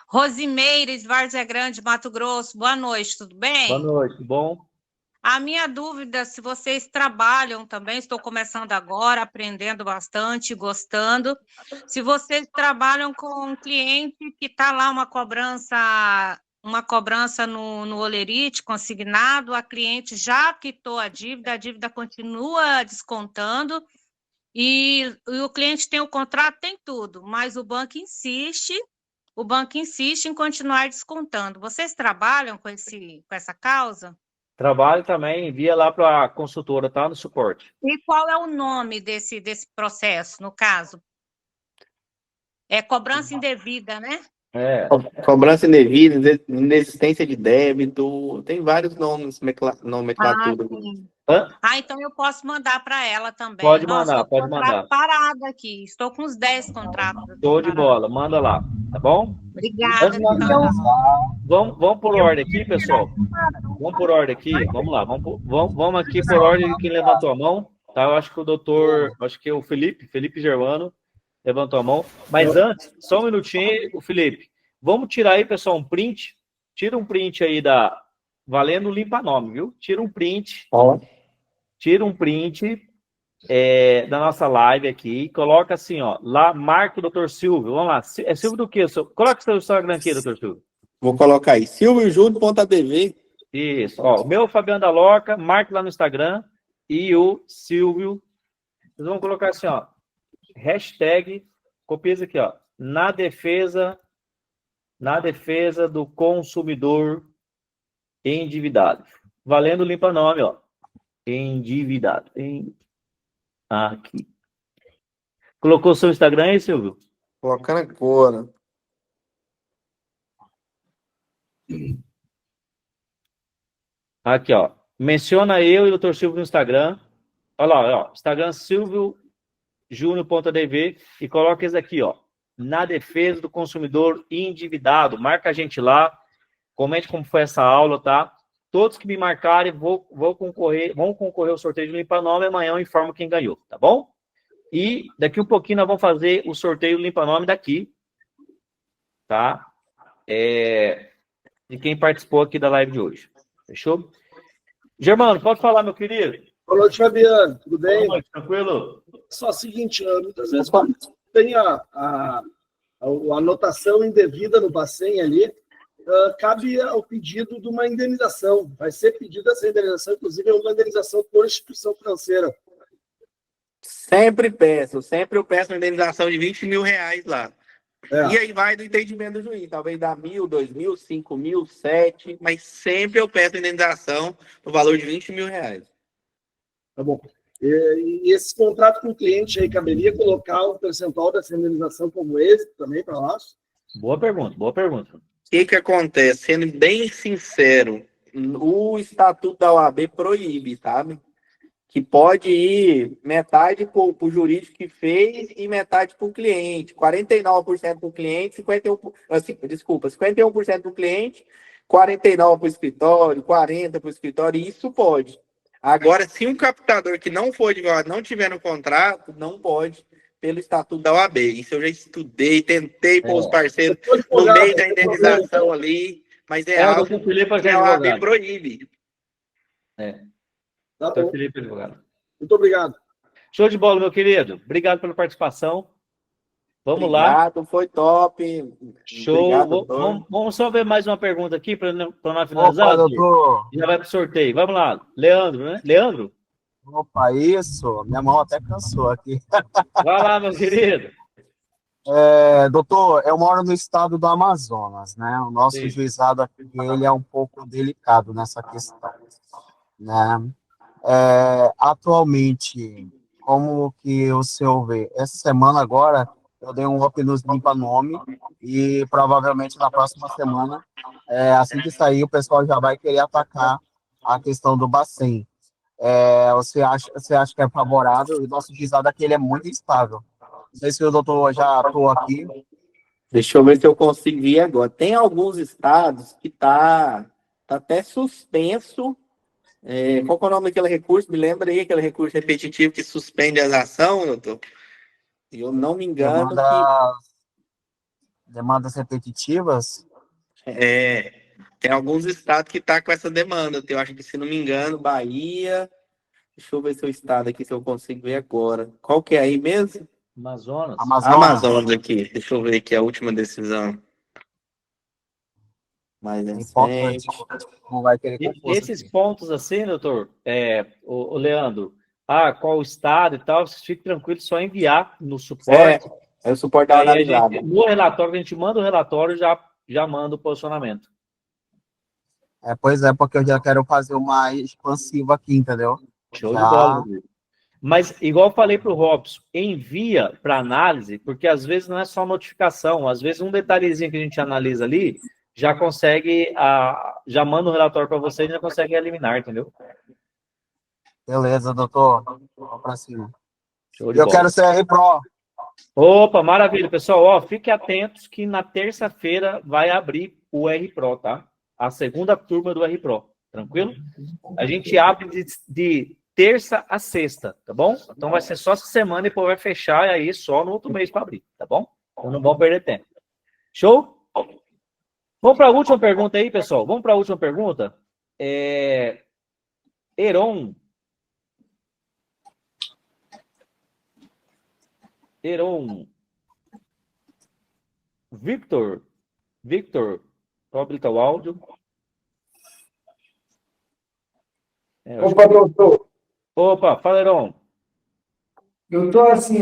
Rosimeires, Várzea Grande, Mato Grosso, boa noite, tudo bem? Boa noite, tudo bom? A minha dúvida, se vocês trabalham também, estou começando agora, aprendendo bastante, gostando, se vocês trabalham com um cliente que está lá uma cobrança no Olerite, consignado, a cliente já quitou a dívida continua descontando, e o cliente tem o contrato, tem tudo, mas o banco insiste em continuar descontando. Vocês trabalham com essa causa? Trabalho também, envia lá para a consultora, tá? No suporte. E qual é o nome desse processo, no caso? É cobrança indevida, né? Cobrança indevida, inexistência de débito, tem vários nomes, nomenclatura. Então eu posso mandar para ela também. Pode mandar. Parada aqui, estou com uns 10 contratos. Show de bola, manda lá, tá bom? Obrigada. Vamos por ordem aqui, pessoal. Vamos por ordem aqui, vamos lá. Vamos aqui por ordem de quem levantou a mão, tá? Eu acho que o Felipe Germano levantou a mão. Mas antes, só um minutinho, o Felipe. Vamos tirar aí, pessoal, um print. Tira um print aí valendo limpa-nome, viu? Tira um print. Da nossa live aqui e coloca assim, ó, lá, marca o Dr. Silvio. Vamos lá. É Silvio do quê? Coloca o seu Instagram aqui, Dr. Silvio. Vou colocar aí, silviojúnior.bv. Isso, ó, o meu Fabiano da Loca, marque lá no Instagram, e o Silvio. Vocês vão colocar assim, ó, hashtag, copia isso aqui, ó, na defesa do consumidor endividado. Valendo limpa-nome, ó, endividado. Aqui. Colocou o seu Instagram aí, Silvio? Colocando agora. Aqui, ó. Menciona eu e o Dr. Silvio no Instagram. Olha lá, ó. Instagram silviojúnior.dv e coloca esse aqui, ó. Na defesa do consumidor endividado. Marca a gente lá. Comente como foi essa aula, tá? Todos que me marcarem vão concorrer ao sorteio de limpa-nome. Amanhã eu informo quem ganhou, tá bom? E daqui um pouquinho nós vamos fazer o sorteio do limpa-nome daqui, tá? De quem participou aqui da live de hoje. Fechou? Germano, pode falar, meu querido? Boa noite, Fabiano. Tudo bem? Boa noite, tranquilo? Só o seguinte, muitas vezes quando tem a anotação indevida no Bacen ali, cabe ao pedido de uma indenização. Vai ser pedida essa indenização, inclusive é uma indenização por instituição financeira. Sempre eu peço uma indenização de R$20 mil lá. E aí vai do entendimento do juiz. Talvez dá 1.000, 2.000, 5.000, 7, mas sempre eu peço indenização no valor de R$20 mil. Tá bom. E esse contrato com o cliente aí, caberia colocar um percentual dessa indenização como esse também para nós? Boa pergunta. O que acontece? Sendo bem sincero, o Estatuto da OAB proíbe, sabe? Que pode ir metade para o jurídico que fez e metade para o cliente. 49% para o cliente, 51% para o cliente, 49% para o escritório, 40% para o escritório, e isso pode. Agora, se um captador que não for advogado não tiver no contrato, não pode, pelo Estatuto da OAB. Isso eu já estudei, tentei pôr os parceiros no meio da indenização ali, mas é algo que a OAB proíbe. Tá bom. Felipe, advogado. Muito obrigado. Show de bola, meu querido. Obrigado pela participação. Vamos lá. Obrigado, foi top. Show. Obrigado, vamos só ver mais uma pergunta aqui para nós finalizar. Doutor. Já vai para o sorteio. Vamos lá. Leandro, né? Leandro? Opa, isso. Minha mão até cansou aqui. Vai lá, meu querido. Doutor, eu moro no estado do Amazonas, né? O nosso Sim. juizado aqui, ele é um pouco delicado nessa questão, né? Atualmente, como que o senhor vê? Essa semana agora, eu dei um up nos limpa-nome e provavelmente na próxima semana, assim que sair, o pessoal já vai querer atacar a questão do Bacen. Você acha que é favorável? E o nosso juizado aqui, ele é muito instável. Não sei se o doutor já atuou aqui. Deixa eu ver se eu consigo ir agora. Tem alguns estados que tá até suspenso. Qual que é o nome daquele recurso? Me lembra aí, aquele recurso repetitivo que suspende as ações, doutor? Eu não me engano Demandas repetitivas? Tem alguns estados que tá com essa demanda. Eu acho que, se não me engano, Bahia... Deixa eu ver seu estado aqui, se eu consigo ver agora. Qual que é aí mesmo? Amazonas aqui. Deixa eu ver aqui a última decisão. Mais recente. Não vai querer Esses pontos assim, doutor, o Leandro, qual o estado e tal, vocês fiquem tranquilos, só enviar no suporte. O suporte da analisada. No relatório, a gente manda o relatório e já manda o posicionamento. Pois é, porque eu já quero fazer uma expansiva aqui, entendeu? Show de bola, meu. Mas, igual eu falei para o Robson, envia para análise, porque às vezes não é só notificação, às vezes um detalhezinho que a gente analisa ali, já consegue, já manda o relatório para você e já consegue eliminar, entendeu? Beleza, doutor. Vamos para cima. Show de Eu bola. quero ser RPRO. Opa, maravilha, pessoal. Fiquem atentos que na terça-feira vai abrir o RPRO, tá? A segunda turma do RPRO, tranquilo? A gente abre de terça a sexta, tá bom? Então vai ser só essa semana e depois vai fechar e aí só no outro mês para abrir, tá bom? Então não vamos perder tempo. Show? Vamos para a última pergunta aí, pessoal. Vamos para a última pergunta. Heron, Victor, vou habilitar o áudio. Opa, doutor. Opa, fala, Heron. Doutor, assim,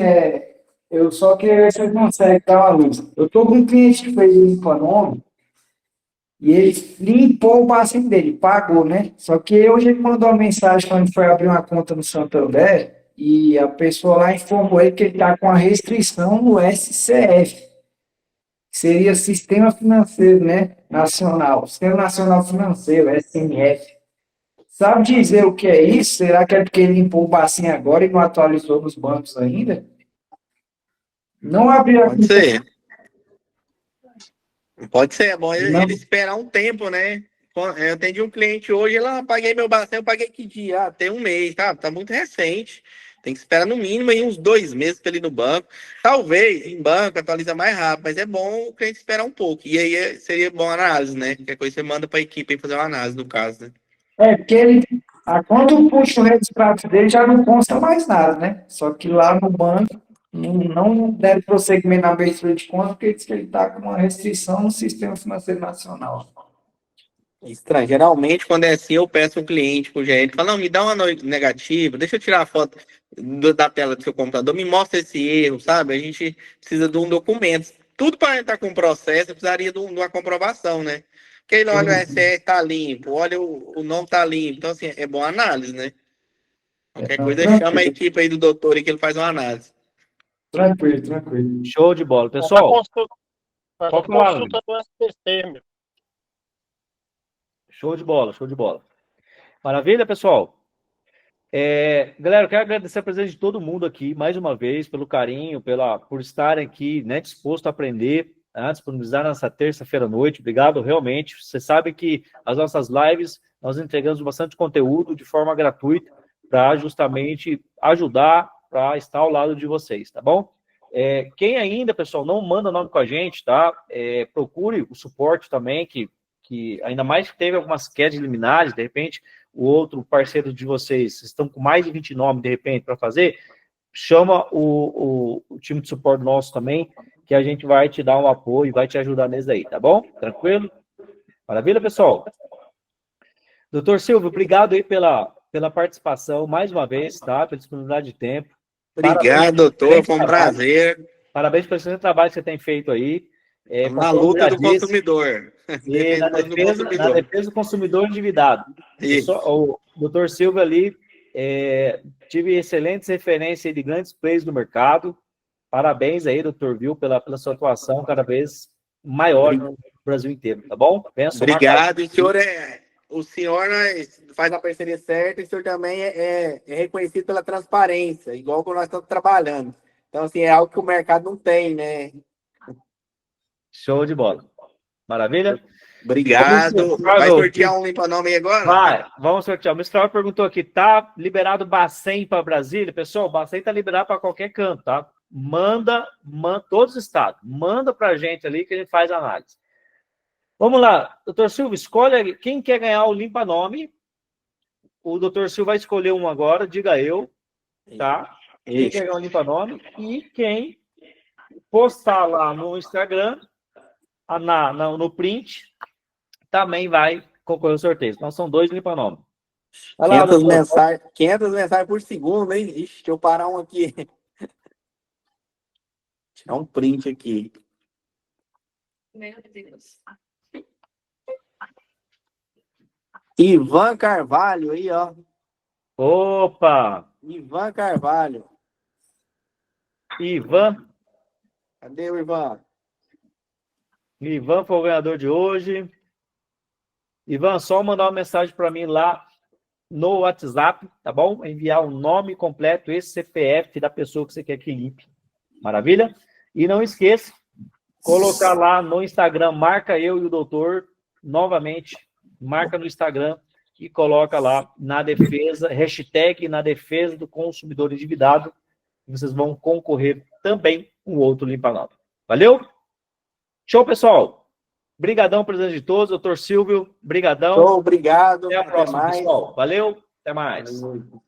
eu só queria ver se você consegue dar uma luz. Eu estou com um cliente que fez o limpa-nome e ele limpou o Bacen dele, pagou, né? Só que hoje ele mandou uma mensagem quando foi abrir uma conta no Santander e a pessoa lá informou ele que ele está com a restrição no SCF, que seria Sistema Financeiro, né? Nacional, Sistema Nacional Financeiro, SNF. Sabe dizer o que é isso? Será que é porque ele limpou o Bacen agora e não atualizou nos bancos ainda? Não abriu a... Pode ser. Pode ser, é bom ele esperar um tempo, né? Eu atendi um cliente hoje, paguei meu Bacen, eu paguei que dia? Tem um mês, tá muito recente. Tem que esperar no mínimo aí uns 2 meses para ele ir no banco. Talvez em banco atualiza mais rápido, mas é bom o cliente esperar um pouco. E aí seria bom a análise, né? Qualquer coisa você manda para a equipe aí fazer uma análise, no caso, né? Porque ele, quando puxa o registrado dele, já não consta mais nada, né? Só que lá no banco não deve prosseguimento na abertura de conta, porque diz que ele está com uma restrição no Sistema Financeiro Nacional. Estranho. Geralmente, quando é assim, eu peço um cliente pro gerente, fala, não, me dá uma negativa, deixa eu tirar a foto da tela do seu computador, me mostra esse erro, sabe? A gente precisa de um documento. Tudo para entrar com o processo, precisaria de uma comprovação, né? Porque ele olha o SR tá limpo, olha o nome tá limpo. Então, assim, é boa análise, né? Qualquer coisa, chama a equipe aí do doutor e que ele faz uma análise. Tranquilo. Show de bola. Pessoal, Faz a consulta do SPC, meu. Show de bola. Maravilha, pessoal? Galera, eu quero agradecer a presença de todo mundo aqui, mais uma vez, pelo carinho, por estarem aqui, né, disposto a aprender, disponibilizar nessa terça-feira à noite. Obrigado, realmente. Você sabe que as nossas lives, nós entregamos bastante conteúdo de forma gratuita para justamente ajudar, para estar ao lado de vocês, tá bom? Quem ainda, pessoal, não manda nome com a gente, tá? Procure o suporte também, que ainda mais que teve algumas quedas liminares, de repente, o outro parceiro de vocês estão com mais de 20 nomes, de repente, para fazer, chama o time de suporte nosso também, que a gente vai te dar um apoio e vai te ajudar nesse aí, tá bom? Tranquilo? Maravilha, pessoal? Doutor Silvio, obrigado aí pela participação, mais uma vez, tá? Pela disponibilidade de tempo. Obrigado, doutor, foi um prazer. Parabéns pelo excelente trabalho que você tem feito aí. Na luta do consumidor. E na defesa do consumidor endividado. O doutor Silvio ali, tive excelentes referências de grandes players do mercado. Parabéns aí, doutor Vil, pela sua atuação cada vez maior no Brasil inteiro, tá bom? Obrigado, o senhor faz a parceria certa e o senhor também é reconhecido pela transparência, igual que nós estamos trabalhando. Então, assim, é algo que o mercado não tem, né? Show de bola. Maravilha? Obrigado. Vai sortear um limpa-nome aí agora? Vai, vamos sortear. O Mistral perguntou aqui, tá liberado o Bacen para Brasília? Pessoal, o Bacen tá liberado para qualquer canto, tá? Manda todos os estados. Manda para a gente ali que a gente faz análise. Vamos lá, doutor Silvio, escolhe quem quer ganhar o limpa-nome. O doutor Silvio vai escolher um agora, diga eu, tá? Quem quer ganhar o limpa-nome e quem postar lá no Instagram, no print, também vai concorrer ao sorteio. Então, são 2 limpa-nome. 500 mensagens por segundo, hein? Ixi, deixa eu parar um aqui. Tirar um print aqui. Meu Deus. Ivan Carvalho aí, ó. Opa! Ivan Carvalho. Ivan. Cadê o Ivan? Ivan foi o ganhador de hoje. Ivan, só mandar uma mensagem para mim lá no WhatsApp, tá bom? Enviar o nome completo, esse CPF da pessoa que você quer que limpe. Maravilha? E não esqueça, colocar lá no Instagram, marca eu e o doutor, novamente, marca no Instagram e coloca lá na defesa, hashtag na defesa do consumidor endividado, e vocês vão concorrer também com outro limpa-nome. Valeu? Show, pessoal! Brigadão, presidente de todos, doutor Silvio, brigadão. Obrigado. Até a próxima, pessoal. Valeu, até mais. Valeu.